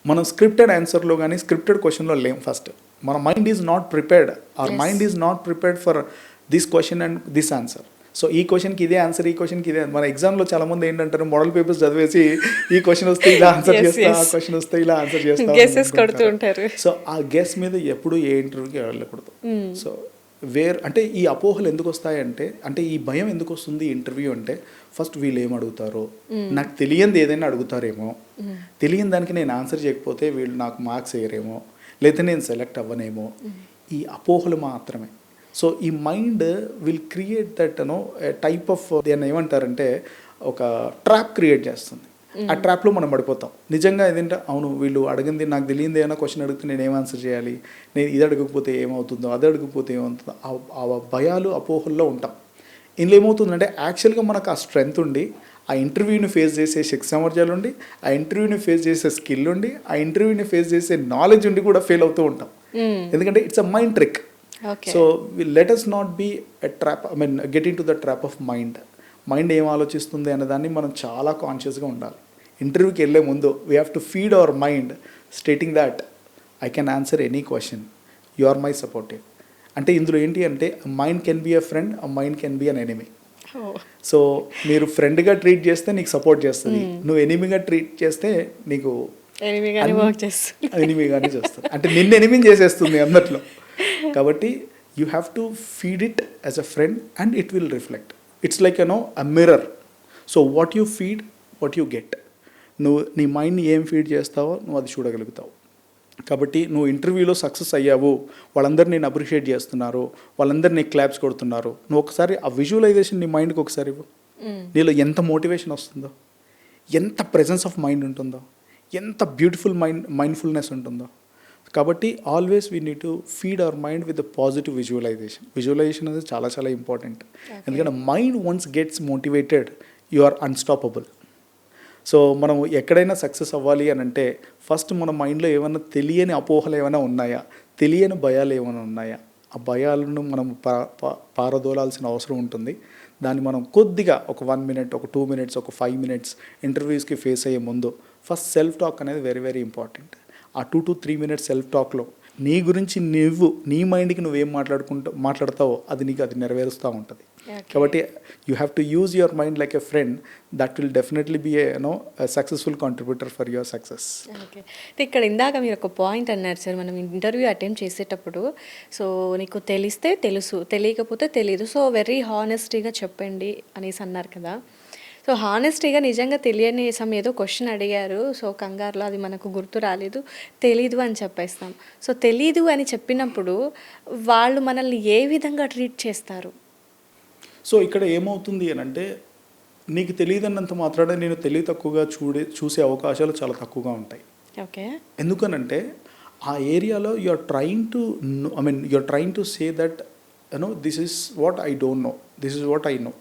మనం స్క్రిప్టెడ్ ఆన్సర్లో కానీ స్క్రిప్టెడ్ క్వశ్చన్లో లేం. ఫస్ట్ మన mind is not prepared, our mind is not prepared for this question and this answer. So ఈ క్వశ్చన్కి ఇదే ఆన్సర్, ఈ క్వశ్చన్కి ఇదే. మన ఎగ్జామ్లో చాలామంది ఏంటంటారు, మోడల్ పేపర్స్ చదివేసి ఈ క్వశ్చన్ వస్తే ఇలా ఆన్సర్ చేస్తా, ఆ క్వశ్చన్ వస్తే ఇలా ఆన్సర్ చేస్తా. సో ఆ గెస్ మీద ఎప్పుడు ఏ ఇంటర్వ్యూకి వెళ్ళకూడదు. సో అంటే ఈ అపోహలు ఎందుకు వస్తాయంటే, అంటే ఈ భయం ఎందుకు వస్తుంది ఇంటర్వ్యూ అంటే, ఫస్ట్ వీళ్ళు ఏం అడుగుతారో, నాకు తెలియంది ఏదైనా అడుగుతారేమో, తెలియని దానికి నేను ఆన్సర్ చేయకపోతే వీళ్ళు నాకు మార్క్స్ వేయరేమో, లేదా నేను సెలెక్ట్ అవ్వనేమో, ఈ అపోహలు మాత్రమే. సో ఈ mind will create that type of దాన్ని ఏమంటారంటే ఒక ట్రాప్ క్రియేట్ చేస్తుంది. ఆ ట్రాప్లో మనం పడిపోతాం. నిజంగా ఏదంటే అవును వీళ్ళు అడిగింది నాకు తెలియంది, ఏమైనా క్వశ్చన్ అడిగితే నేను ఏం ఆన్సర్ చేయాలి, నేను ఇది అడగకపోతే ఏమవుతుందో, అది అడగకపోతే ఏమవుతుందో, ఆ భయాలు అపోహల్లో ఉంటాం. ఇందులో ఏమవుతుందంటే యాక్చువల్గా మనకు ఆ స్ట్రెంగ్త్ ఉండి, ఆ ఇంటర్వ్యూని ఫేస్ చేసే శక్తి సామర్థ్యాలు ఉండి, ఆ ఇంటర్వ్యూని ఫేస్ చేసే స్కిల్ ఉండి, ఆ ఇంటర్వ్యూని ఫేస్ చేసే నాలెడ్జ్ ఉండి కూడా ఫెయిల్ అవుతూ ఉంటాం. ఎందుకంటే it's a mind trick. Okay. So let us not be a trap, I mean get into the trap of mind. Mind ఏం ఆలోచిస్తుంది అనే దాన్ని మనం చాలా కాన్షియస్గా ఉండాలి. ఇంటర్వ్యూకి వెళ్ళే ముందు we have to feed our mind stating that I can answer any question, you are my supportive. అంటే ఇందులో ఏంటి అంటే mind can be a friend, a mind can be an enemy. So మీరు ఫ్రెండ్గా ట్రీట్ చేస్తే నీకు సపోర్ట్ చేస్తుంది, నువ్వు ఎనిమీగా ట్రీట్ చేస్తే నీకు ఎనిమీగానే చేస్తుంది, అంటే నిన్ను ఎనిమీని చేసేస్తుంది అందట్లో. కాబట్టి you have to feed it as a friend and it will reflect. It's like a mirror. So what you feed, what you get. నువ్వు నీ మైండ్ని ఏం ఫీడ్ చేస్తావో నువ్వు అది చూడగలుగుతావు. కాబట్టి నువ్వు ఇంటర్వ్యూలో సక్సెస్ అయ్యావు, వాళ్ళందరూ నేను అప్రిషియేట్ చేస్తున్నారు, వాళ్ళందరూ నీకు క్లాప్స్ కొడుతున్నారు, నువ్వు ఒకసారి ఆ విజువలైజేషన్ నీ మైండ్కి ఒకసారి ఇవ్వు. నీలో ఎంత మోటివేషన్ వస్తుందో, ఎంత ప్రెజెన్స్ ఆఫ్ మైండ్ ఉంటుందో, ఎంత బ్యూటిఫుల్ మైండ్ఫుల్నెస్ ఉంటుందో. కాబట్టి always we need to feed our mind with the positive visualisation. Visualisation అనేది చాలా చాలా ఇంపార్టెంట్. ఎందుకంటే mind once gets motivated you are unstoppable. So మనం ఎక్కడైనా సక్సెస్ అవ్వాలి అని అంటే ఫస్ట్ మన మైండ్లో ఏమైనా తెలియని అపోహలు ఏమైనా ఉన్నాయా, తెలియని భయాలు ఏమైనా ఉన్నాయా, ఆ భయాలను మనం పారదోలాల్సిన అవసరం ఉంటుంది. దాన్ని మనం కొద్దిగా ఒక 1 minute, ఒక 2 minutes, ఒక 5 minutes ఇంటర్వ్యూస్కి ఫేస్ అయ్యే ముందు ఫస్ట్ సెల్ఫ్ టాక్ అనేది వెరీ వెరీ ఇంపార్టెంట్. ఆ 2 to 3 minutes సెల్ఫ్ టాక్లో నీ గురించి నీ మైండ్కి నువ్వేం మాట్లాడతావో అది నీకు అది నెరవేరుస్తూ ఉంటుంది. కాబట్టి you have to use your mind like a friend. That will definitely be a successful contributor for your success. Okay. ఇక్కడ ఇందాక మీరు ఒక పాయింట్ అన్నారు సార్, మనం ఇంటర్వ్యూ అటెంప్ట్ చేసేటప్పుడు సో నీకు తెలిస్తే తెలుసు, తెలియకపోతే తెలీదు, సో వెరీ హానెస్టీగా చెప్పండి అనేసి అన్నారు కదా. సో హానెస్టీగా నిజంగా తెలియని ఏదో క్వశ్చన్ అడిగారు, సో కంగారులో అది మనకు గుర్తు రాలేదు, తెలీదు అని చెప్పేస్తాం. సో తెలీదు అని చెప్పినప్పుడు వాళ్ళు మనల్ని ఏ విధంగా ట్రీట్ చేస్తారు? సో ఇక్కడ ఏమవుతుంది అని అంటే నీకు తెలియదన్నంత మాత్రాన నేను తెలివి తక్కువగా చూసే అవకాశాలు చాలా తక్కువగా ఉంటాయి. ఓకే. ఎందుకనంటే ఆ ఏరియాలో you are trying to you are trying to say that this is what I don't know, this is what I know.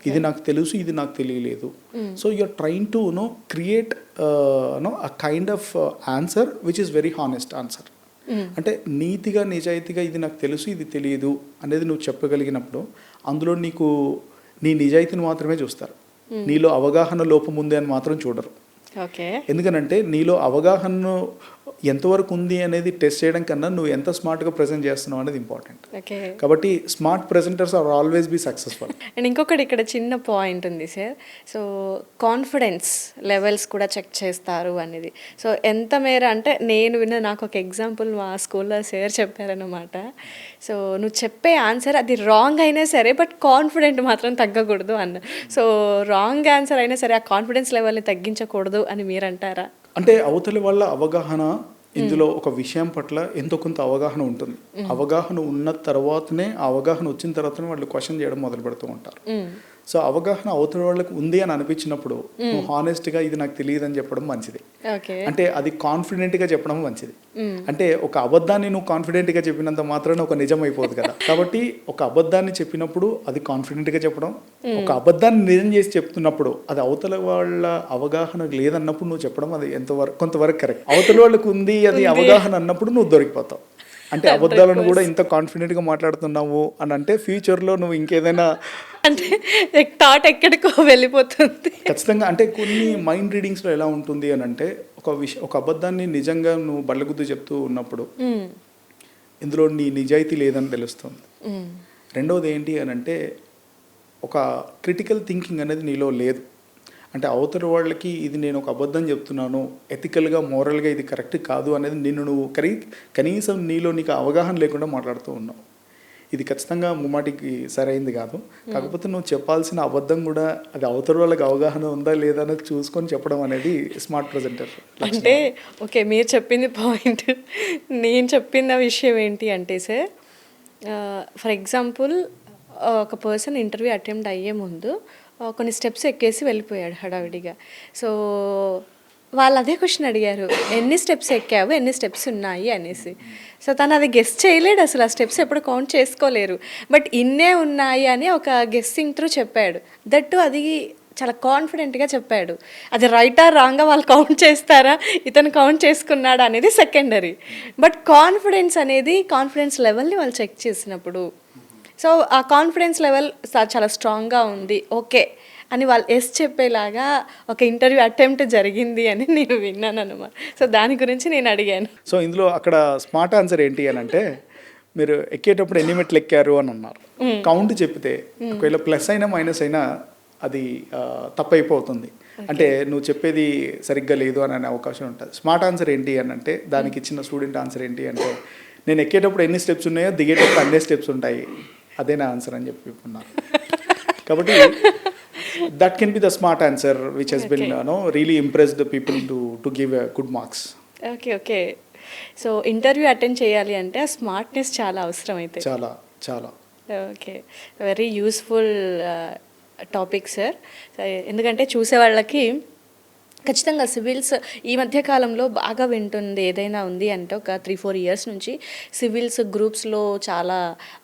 ఇది నాకు తెలుసు, ఇది నాకు తెలియలేదు. So you are trying to create a kind of answer which is very honest answer. అంటే నీతిగా నిజాయితీగా ఇది నాకు తెలుసు, ఇది తెలియదు అనేది నువ్వు చెప్పగలిగినప్పుడు అందులో నీకు నీ నిజాయితీని మాత్రమే చూస్తారు, నీలో అవగాహన లోపం ఉంది అని మాత్రం చూడరు. ఓకే. ఎందుకనంటే నీలో అవగాహన ఎంతవరకు ఉంది అనేది టెస్ట్ చేయడం కన్నా నువ్వు ఎంత స్మార్ట్గా ప్రజెంట్ చేస్తున్నావు అనేది ఇంపార్టెంట్. ఓకే. కాబట్టి smart presenters are always be successful. And ఇంకొకటి ఇక్కడ చిన్న పాయింట్ ఉంది సార్, సో కాన్ఫిడెన్స్ లెవెల్స్ కూడా చెక్ చేస్తారు అనేది. సో ఎంత మేర అంటే నేను విన్న, నాకు ఒక ఎగ్జాంపుల్ మా స్కూల్లో సార్ చెప్పారనమాట. సో నువ్వు చెప్పే ఆన్సర్ అది రాంగ్ అయినా సరే బట్ కాన్ఫిడెంట్ మాత్రం తగ్గకూడదు అన్న. సో రాంగ్ ఆన్సర్ అయినా సరే ఆ కాన్ఫిడెన్స్ లెవెల్ని తగ్గించకూడదు అని మీరు అంటారా? అంటే అవతలి వాళ్ళ అవగాహన ఇందులో ఒక విషయం పట్ల ఎంతో కొంత అవగాహన ఉంటుంది. అవగాహన ఉన్న తర్వాతనే, ఆ అవగాహన వచ్చిన తర్వాతనే వాళ్ళు క్వశ్చన్ చేయడం మొదలు పెడుతూ ఉంటారు. సో అవగాహన అవతల వాళ్ళకి ఉంది అని అనిపించినప్పుడు నువ్వు హానెస్ట్గా ఇది నాకు తెలియదు అని చెప్పడం మంచిది. అంటే అది కాన్ఫిడెంట్గా చెప్పడం మంచిది. అంటే ఒక అబద్ధాన్ని నువ్వు కాన్ఫిడెంట్గా చెప్పినంత మాత్రాన ఒక నిజం అయిపోదు కదా. కాబట్టి ఒక అబద్ధాన్ని చెప్పినప్పుడు అది కాన్ఫిడెంట్గా చెప్పడం, ఒక అబద్ధాన్ని నిజం చేసి చెప్తున్నప్పుడు అది అవతల వాళ్ళ అవగాహన లేదన్నప్పుడు నువ్వు చెప్పడం అది కొంతవరకు కరెక్ట్. అవతల వాళ్ళకు ఉంది అది అవగాహన అన్నప్పుడు నువ్వు దొరికిపోతావు. అంటే అబద్ధాలను కూడా ఇంత కాన్ఫిడెంట్గా మాట్లాడుతున్నావు అని అంటే ఫ్యూచర్లో నువ్వు ఇంకేదైనా అంటే థాట్ ఎక్కడికో వెళ్ళిపోతుంది ఖచ్చితంగా. అంటే కొన్ని మైండ్ రీడింగ్స్లో ఎలా ఉంటుంది అని అంటే ఒక అబద్ధాన్ని నిజంగా నువ్వు బల్లగుద్దు చెప్తూ ఉన్నప్పుడు ఇందులో నీ నిజాయితీ లేదని తెలుస్తుంది. రెండవది ఏంటి అని అంటే ఒక క్రిటికల్ థింకింగ్ అనేది నీలో లేదు. అంటే అవతల వాళ్ళకి ఇది నేను ఒక అబద్ధం చెప్తున్నాను, ఎథికల్గా మోరల్గా ఇది కరెక్ట్ కాదు అనేది నువ్వు కనీసం నీకు అవగాహన లేకుండా మాట్లాడుతూ ఉన్నావు. ఇది ఖచ్చితంగా ముమ్మాటికి సరైంది కాదు. కాకపోతే నువ్వు చెప్పాల్సిన అబద్ధం కూడా అది అవతల వాళ్ళకి అవగాహన ఉందా లేదా అనేది చూసుకొని చెప్పడం అనేది స్మార్ట్ ప్రజెంటర్. అంటే ఓకే, మీరు చెప్పింది పాయింట్. నేను చెప్పిన విషయం ఏంటి అంటే సార్, ఫర్ ఎగ్జాంపుల్ ఒక పర్సన్ ఇంటర్వ్యూ అటెంప్ట్ అయ్యే ముందు కొన్ని స్టెప్స్ ఎక్కేసి వెళ్ళిపోయాడు హడావిడిగా. సో వాళ్ళు అదే క్వశ్చన్ అడిగారు, ఎన్ని స్టెప్స్ ఎక్కావు, ఎన్ని స్టెప్స్ ఉన్నాయి అనేసి. సో తను అది గెస్ చేయలేడు, అసలు ఆ స్టెప్స్ ఎప్పుడు కౌంట్ చేసుకోలేరు. బట్ ఇన్నే ఉన్నాయి అని ఒక గెస్సింగ్ త్రూ చెప్పాడు. దట్టు అది చాలా కాన్ఫిడెంట్గా చెప్పాడు. అది రైటా రాంగా వాళ్ళు కౌంట్ చేస్తారా, ఇతను కౌంట్ చేసుకున్నాడా అనేది సెకండరీ. బట్ కాన్ఫిడెన్స్ లెవెల్ని వాళ్ళు చెక్ చేసినప్పుడు, సో ఆ కాన్ఫిడెన్స్ లెవెల్ చాలా స్ట్రాంగ్గా ఉంది, ఓకే అని వాళ్ళు ఎస్ చెప్పేలాగా ఒక ఇంటర్వ్యూ అటెంప్ట్ జరిగింది అని నేను విన్నాను అనమాట. సో దాని గురించి నేను అడిగాను. సో ఇందులో అక్కడ స్మార్ట్ ఆన్సర్ ఏంటి అని అంటే, మీరు ఎక్కేటప్పుడు ఎన్ని మెట్లు ఎక్కారు అని అన్నారు. కౌంట్ చెప్తే ఒకవేళ ప్లస్ అయినా మైనస్ అయినా అది తప్పైపోతుంది. అంటే నువ్వు చెప్పేది సరిగ్గా లేదు అని అనే అవకాశం ఉంటుంది. స్మార్ట్ ఆన్సర్ ఏంటి అని అంటే, దానికి ఇచ్చిన స్టూడెంట్ ఆన్సర్ ఏంటి అంటే, నేను ఎక్కేటప్పుడు ఎన్ని స్టెప్స్ ఉన్నాయో దిగేటప్పుడు అన్ని స్టెప్స్ ఉంటాయి, అదే నా ఆన్సర్ అని చెప్పి ఉన్నారు. కాబట్టి that can be the smart answer which has been really impressed the people to give a good marks. Okay. So interview attend చేయాలి అంటే ఆ స్మార్ట్నెస్ చాలా అవసరం అయితే. చాలా okay, very useful topic sir. ఎందుకంటే చూసే వాళ్ళకి ఖచ్చితంగా సివిల్స్ ఈ మధ్య కాలంలో బాగా వింటుంది ఏదైనా ఉంది అంటే, ఒక 3-4 ఇయర్స్ నుంచి సివిల్స్ గ్రూప్స్లో చాలా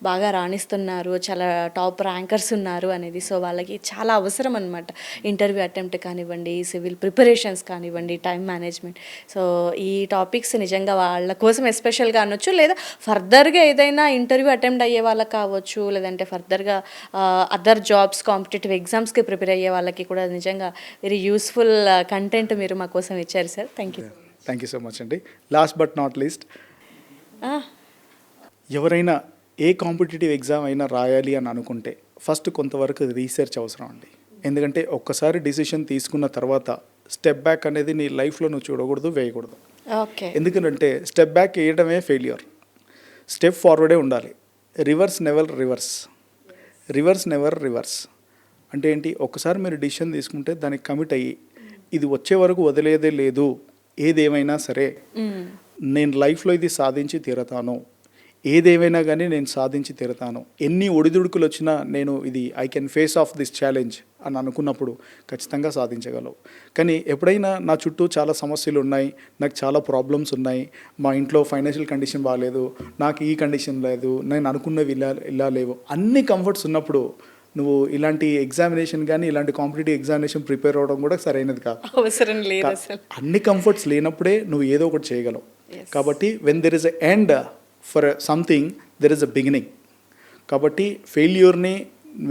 బాగా రాణిస్తున్నారు, చాలా టాప్ ర్యాంకర్స్ ఉన్నారు అనేది. సో వాళ్ళకి చాలా అవసరం అనమాట ఇంటర్వ్యూ అటెంప్ట్ కానివ్వండి, సివిల్ ప్రిపరేషన్స్ కానివ్వండి, టైం మేనేజ్మెంట్. సో ఈ టాపిక్స్ నిజంగా వాళ్ళ కోసం ఎస్పెషల్గా అనొచ్చు, లేదా ఫర్దర్గా ఏదైనా ఇంటర్వ్యూ అటెంప్ట్ అయ్యే వాళ్ళకి కావచ్చు, లేదంటే ఫర్దర్గా అదర్ జాబ్స్ కాంపిటేటివ్ ఎగ్జామ్స్కి ప్రిపేర్ అయ్యే వాళ్ళకి కూడా నిజంగా వెరీ యూస్ఫుల్ కంటెంట్ మీరు మా కోసం ఇచ్చారు sir. Thank you so much అండి. లాస్ట్ బట్ నాట్ లీస్ట్, ఎవరైనా ఏ కాంపిటేటివ్ ఎగ్జామ్ అయినా రాయాలి అని అనుకుంటే ఫస్ట్ కొంతవరకు రీసెర్చ్ అవసరం అండి. ఎందుకంటే ఒక్కసారి డిసిషన్ తీసుకున్న తర్వాత స్టెప్ బ్యాక్ అనేది నీ లైఫ్లో నువ్వు చూడకూడదు, వేయకూడదు. ఓకే. ఎందుకంటే స్టెప్ బ్యాక్ వేయడమే ఫెయిల్యూర్, స్టెప్ ఫార్వర్డే ఉండాలి. రివర్స్ నెవర్ రివర్స్ అంటే ఏంటి, ఒక్కసారి మీరు డిసిషన్ తీసుకుంటే దానికి కమిట్ అయ్యి ఇది వచ్చే వరకు వదిలేదే లేదు, ఏదేమైనా సరే నేను లైఫ్లో ఇది సాధించి తీరతాను, ఏదేమైనా కానీ నేను సాధించి తీరతాను, ఎన్ని ఒడిదుడుకులు వచ్చినా నేను ఇది I can face of this challenge అని అనుకున్నప్పుడు ఖచ్చితంగా సాధించగలవు. కానీ ఎప్పుడైనా నా చుట్టూ చాలా సమస్యలు ఉన్నాయి, నాకు చాలా ప్రాబ్లమ్స్ ఉన్నాయి, మా ఇంట్లో ఫైనాన్షియల్ కండిషన్ బాగాలేదు, నాకు ఈ కండిషన్ లేదు, నేను అనుకున్నవి ఇలా లేవు, అన్ని కంఫర్ట్స్ ఉన్నప్పుడు నువ్వు ఇలాంటి ఎగ్జామినేషన్ కానీ ఇలాంటి కాంపిటేటివ్ ఎగ్జామినేషన్ ప్రిపేర్ అవ్వడం కూడా సరైనది కాదు. అవసరం లేదు అసలు. అన్ని కంఫర్ట్స్ లేనప్పుడే నువ్వు ఏదో ఒకటి చేయగలవు. కాబట్టి when there is a end for something there is a beginning. కాబట్టి ఫెయిల్యూర్ని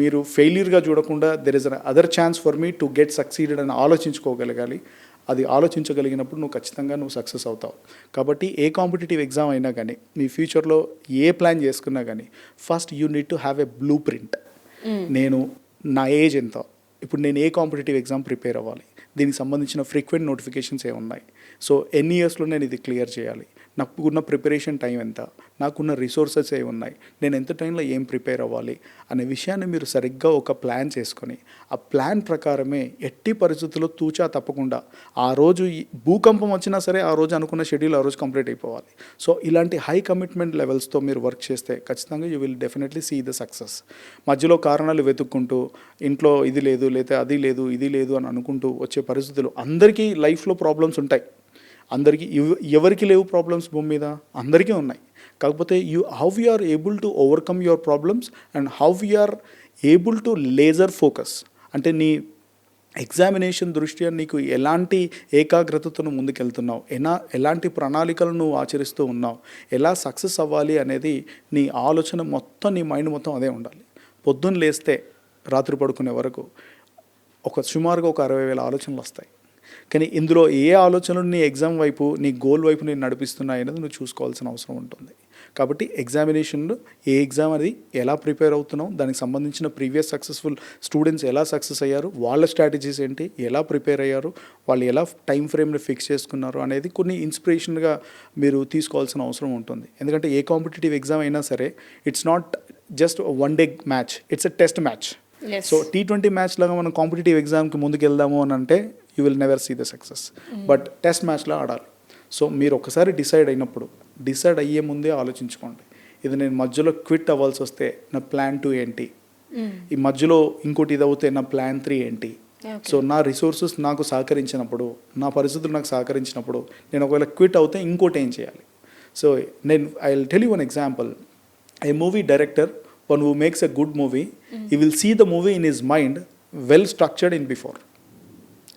మీరు ఫెయిల్యూర్గా చూడకుండా there is an other chance for me to get succeeded అని ఆలోచించుకోగలగాలి. అది ఆలోచించగలిగినప్పుడు నువ్వు ఖచ్చితంగా నువ్వు సక్సెస్ అవుతావు. కాబట్టి ఏ కాంపిటేటివ్ ఎగ్జామ్ అయినా కానీ మీ ఫ్యూచర్లో ఏ ప్లాన్ చేసుకున్నా కానీ first you need to have a blue print. నేను నా ఏజ్ ఎంత, ఇప్పుడు నేను ఏ కాంపిటేటివ్ ఎగ్జామ్ ప్రిపేర్ అవ్వాలి, దీనికి సంబంధించిన ఫ్రీక్వెంట్ నోటిఫికేషన్స్ ఏమున్నాయి, సో ఎన్ని ఇయర్స్లో నేను ఇది క్లియర్ చేయాలి, నాకున్న ప్రిపరేషన్ టైం ఎంత, నాకున్న రిసోర్సెస్ ఏమున్నాయి, నేను ఎంత టైంలో ఏం ప్రిపేర్ అవ్వాలి అనే విషయాన్ని మీరు సరిగ్గా ఒక ప్లాన్ చేసుకొని ఆ ప్లాన్ ప్రకారమే ఎట్టి పరిస్థితుల్లో తూచా తప్పకుండా ఆ రోజు భూకంపం వచ్చినా సరే ఆ రోజు అనుకున్న షెడ్యూల్ ఆ రోజు కంప్లీట్ అయిపోవాలి. సో ఇలాంటి హై కమిట్మెంట్ లెవెల్స్తో మీరు వర్క్ చేస్తే ఖచ్చితంగా you will definitely see the success. మధ్యలో కారణాలు వెతుక్కుంటూ ఇంట్లో ఇది లేదు, లేదా అది లేదు, ఇది లేదు అని అనుకుంటూ వచ్చే పరిస్థితులు, అందరికీ లైఫ్లో ప్రాబ్లమ్స్ ఉంటాయి, అందరికీ ఎవరికి లేవు ప్రాబ్లమ్స్ భూమి మీద, అందరికీ ఉన్నాయి. కాకపోతే how you are able to overcome your problems and how you are able to laser focus, అంటే నీ ఎగ్జామినేషన్ దృష్ట్యా నీకు ఎలాంటి ఏకాగ్రతతో ముందుకెళ్తున్నావు, ఎలాంటి ప్రణాళికలను నువ్వు ఆచరిస్తూ ఉన్నావు, ఎలా సక్సెస్ అవ్వాలి అనేది నీ ఆలోచన మొత్తం, నీ మైండ్ మొత్తం అదే ఉండాలి. పొద్దున్న లేస్తే రాత్రి పడుకునే వరకు సుమారుగా ఒక 60,000 ఆలోచనలు వస్తాయి. కానీ ఇందులో ఏ ఆలోచనలు నీ ఎగ్జామ్ వైపు, నీ గోల్ వైపు నేను నడిపిస్తున్నాయి అనేది నువ్వు చూసుకోవాల్సిన అవసరం ఉంటుంది. కాబట్టి ఎగ్జామినేషన్లో ఏ ఎగ్జామ్ అది ఎలా ప్రిపేర్ అవుతున్నావు, దానికి సంబంధించిన ప్రీవియస్ సక్సెస్ఫుల్ స్టూడెంట్స్ ఎలా సక్సెస్ అయ్యారు, వాళ్ళ స్ట్రాటజీస్ ఏంటి, ఎలా ప్రిపేర్ అయ్యారు, వాళ్ళు ఎలా టైం ఫ్రేమ్ని ఫిక్స్ చేసుకున్నారు అనేది కొన్ని ఇన్స్పిరేషన్గా మీరు తీసుకోవాల్సిన అవసరం ఉంటుంది. ఎందుకంటే ఏ కాంపిటేటివ్ ఎగ్జామ్ అయినా సరే it's not just one day match, it's a test match. So T20 match లాగా మనం కాంపిటేటివ్ ఎగ్జామ్కి ముందుకు వెళ్దాము అని అంటే you will never see the success. But test మ్యాచ్లో ఆడాలి. సో మీరు ఒకసారి డిసైడ్ అయ్యే ముందే ఆలోచించుకోండి, ఇది నేను మధ్యలో క్విట్ అవ్వాల్సి వస్తే నా ప్లాన్ 2 ఏంటి, ఈ మధ్యలో ఇంకోటి ఇది అవుతే నా ప్లాన్ 3 ఏంటి. సో నా రిసోర్సెస్ నాకు సహకరించినప్పుడు, నా పరిస్థితులు నాకు సహకరించినప్పుడు నేను ఒకవేళ క్విట్ అవుతే ఇంకోటి ఏం చేయాలి. So I will tell you one example. A movie director, one who makes a good movie, he will see the movie in his mind well structured in before.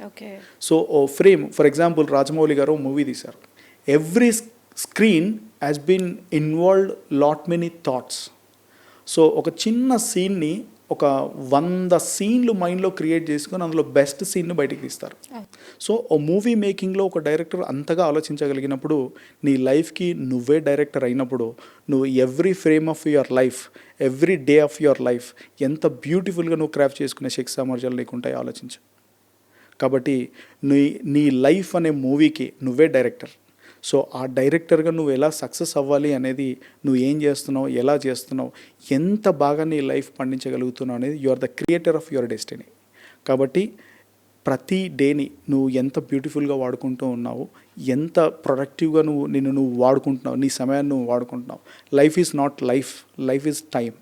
Okay. So ఓ frame, for example Rajamouli గారు movie తీశారు. Every screen has been involved lot many thoughts. So ఒక చిన్న సీన్ని ఒక 100 సీన్లు మైండ్లో create చేసుకొని అందులో బెస్ట్ సీన్ను బయటికి తీస్తారు. సో ఓ మూవీ మేకింగ్లో ఒక డైరెక్టర్ అంతగా ఆలోచించగలిగినప్పుడు నీ లైఫ్కి నువ్వే డైరెక్టర్ అయినప్పుడు నువ్వు every frame of your life, every day of your life ఎంత బ్యూటిఫుల్గా నువ్వు క్రాఫ్ట్ చేసుకునే శక్తి సామర్థ్యాలు నీకుంటాయి ఆలోచించు. కాబట్టి నీ లైఫ్ అనే మూవీకి నువ్వే డైరెక్టర్. సో ఆ డైరెక్టర్గా నువ్వు ఎలా సక్సెస్ అవ్వాలి అనేది, నువ్వు ఏం చేస్తున్నావు, ఎలా చేస్తున్నావు, ఎంత బాగా నీ లైఫ్ పండించగలుగుతున్నావు అనేది you are the creator of your destiny. కాబట్టి ప్రతి డేని నువ్వు ఎంత బ్యూటిఫుల్గా వాడుకుంటూ ఉన్నావు, ఎంత ప్రొడక్టివ్గా నువ్వు వాడుకుంటున్నావు, నీ సమయాన్ని నువ్వు వాడుకుంటున్నావు. Life is not life, life is time.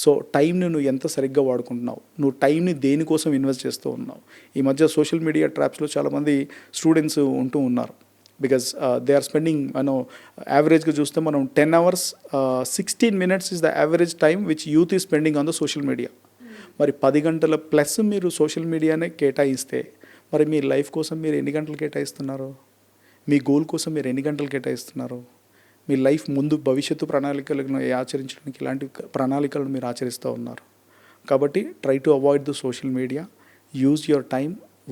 So టైంని నువ్వు ఎంత సరిగ్గా వాడుకుంటున్నావు, నువ్వు టైంని దేనికోసం ఇన్వెస్ట్ చేస్తూ ఉన్నావు. ఈ మధ్య సోషల్ మీడియా ట్రాప్స్లో చాలామంది స్టూడెంట్స్ ఉంటూ ఉన్నారు. బికాజ్ దే ఆర్ స్పెండింగ్ యావరేజ్గా చూస్తే మనం 10 hours 16 minutes is the average time which youth is spending on the social media. మరి 10 గంటల ప్లస్ మీరు సోషల్ మీడియానే కేటాయిస్తే మరి మీ లైఫ్ కోసం మీరు ఎన్ని గంటలు కేటాయిస్తున్నారు, మీ గోల్ కోసం మీరు ఎన్ని గంటలు కేటాయిస్తున్నారు, మీ లైఫ్ ముందు భవిష్యత్తు ప్రణాళికలను ఆచరించడానికి ఇలాంటి ప్రణాళికలను మీరు ఆచరిస్తూ ఉన్నారు. కాబట్టి try to avoid the social media, use your time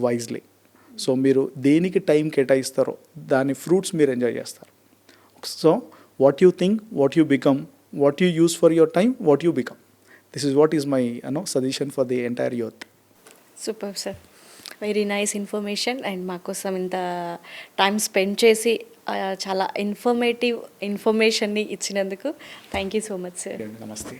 wisely. So మీరు దేనికి టైం కేటాయిస్తారో దాని ఫ్రూట్స్ మీరు ఎంజాయ్ చేస్తారు. So what you think, what you become, what you use for your time, what you become. This is what is my suggestion for the entire youth. Super sir, very nice information. And మా కోసం ఇంత time spend చేసి చాలా informative ఇన్ఫర్మేషన్ని ఇచ్చినందుకు thank you so much sir. నమస్తే.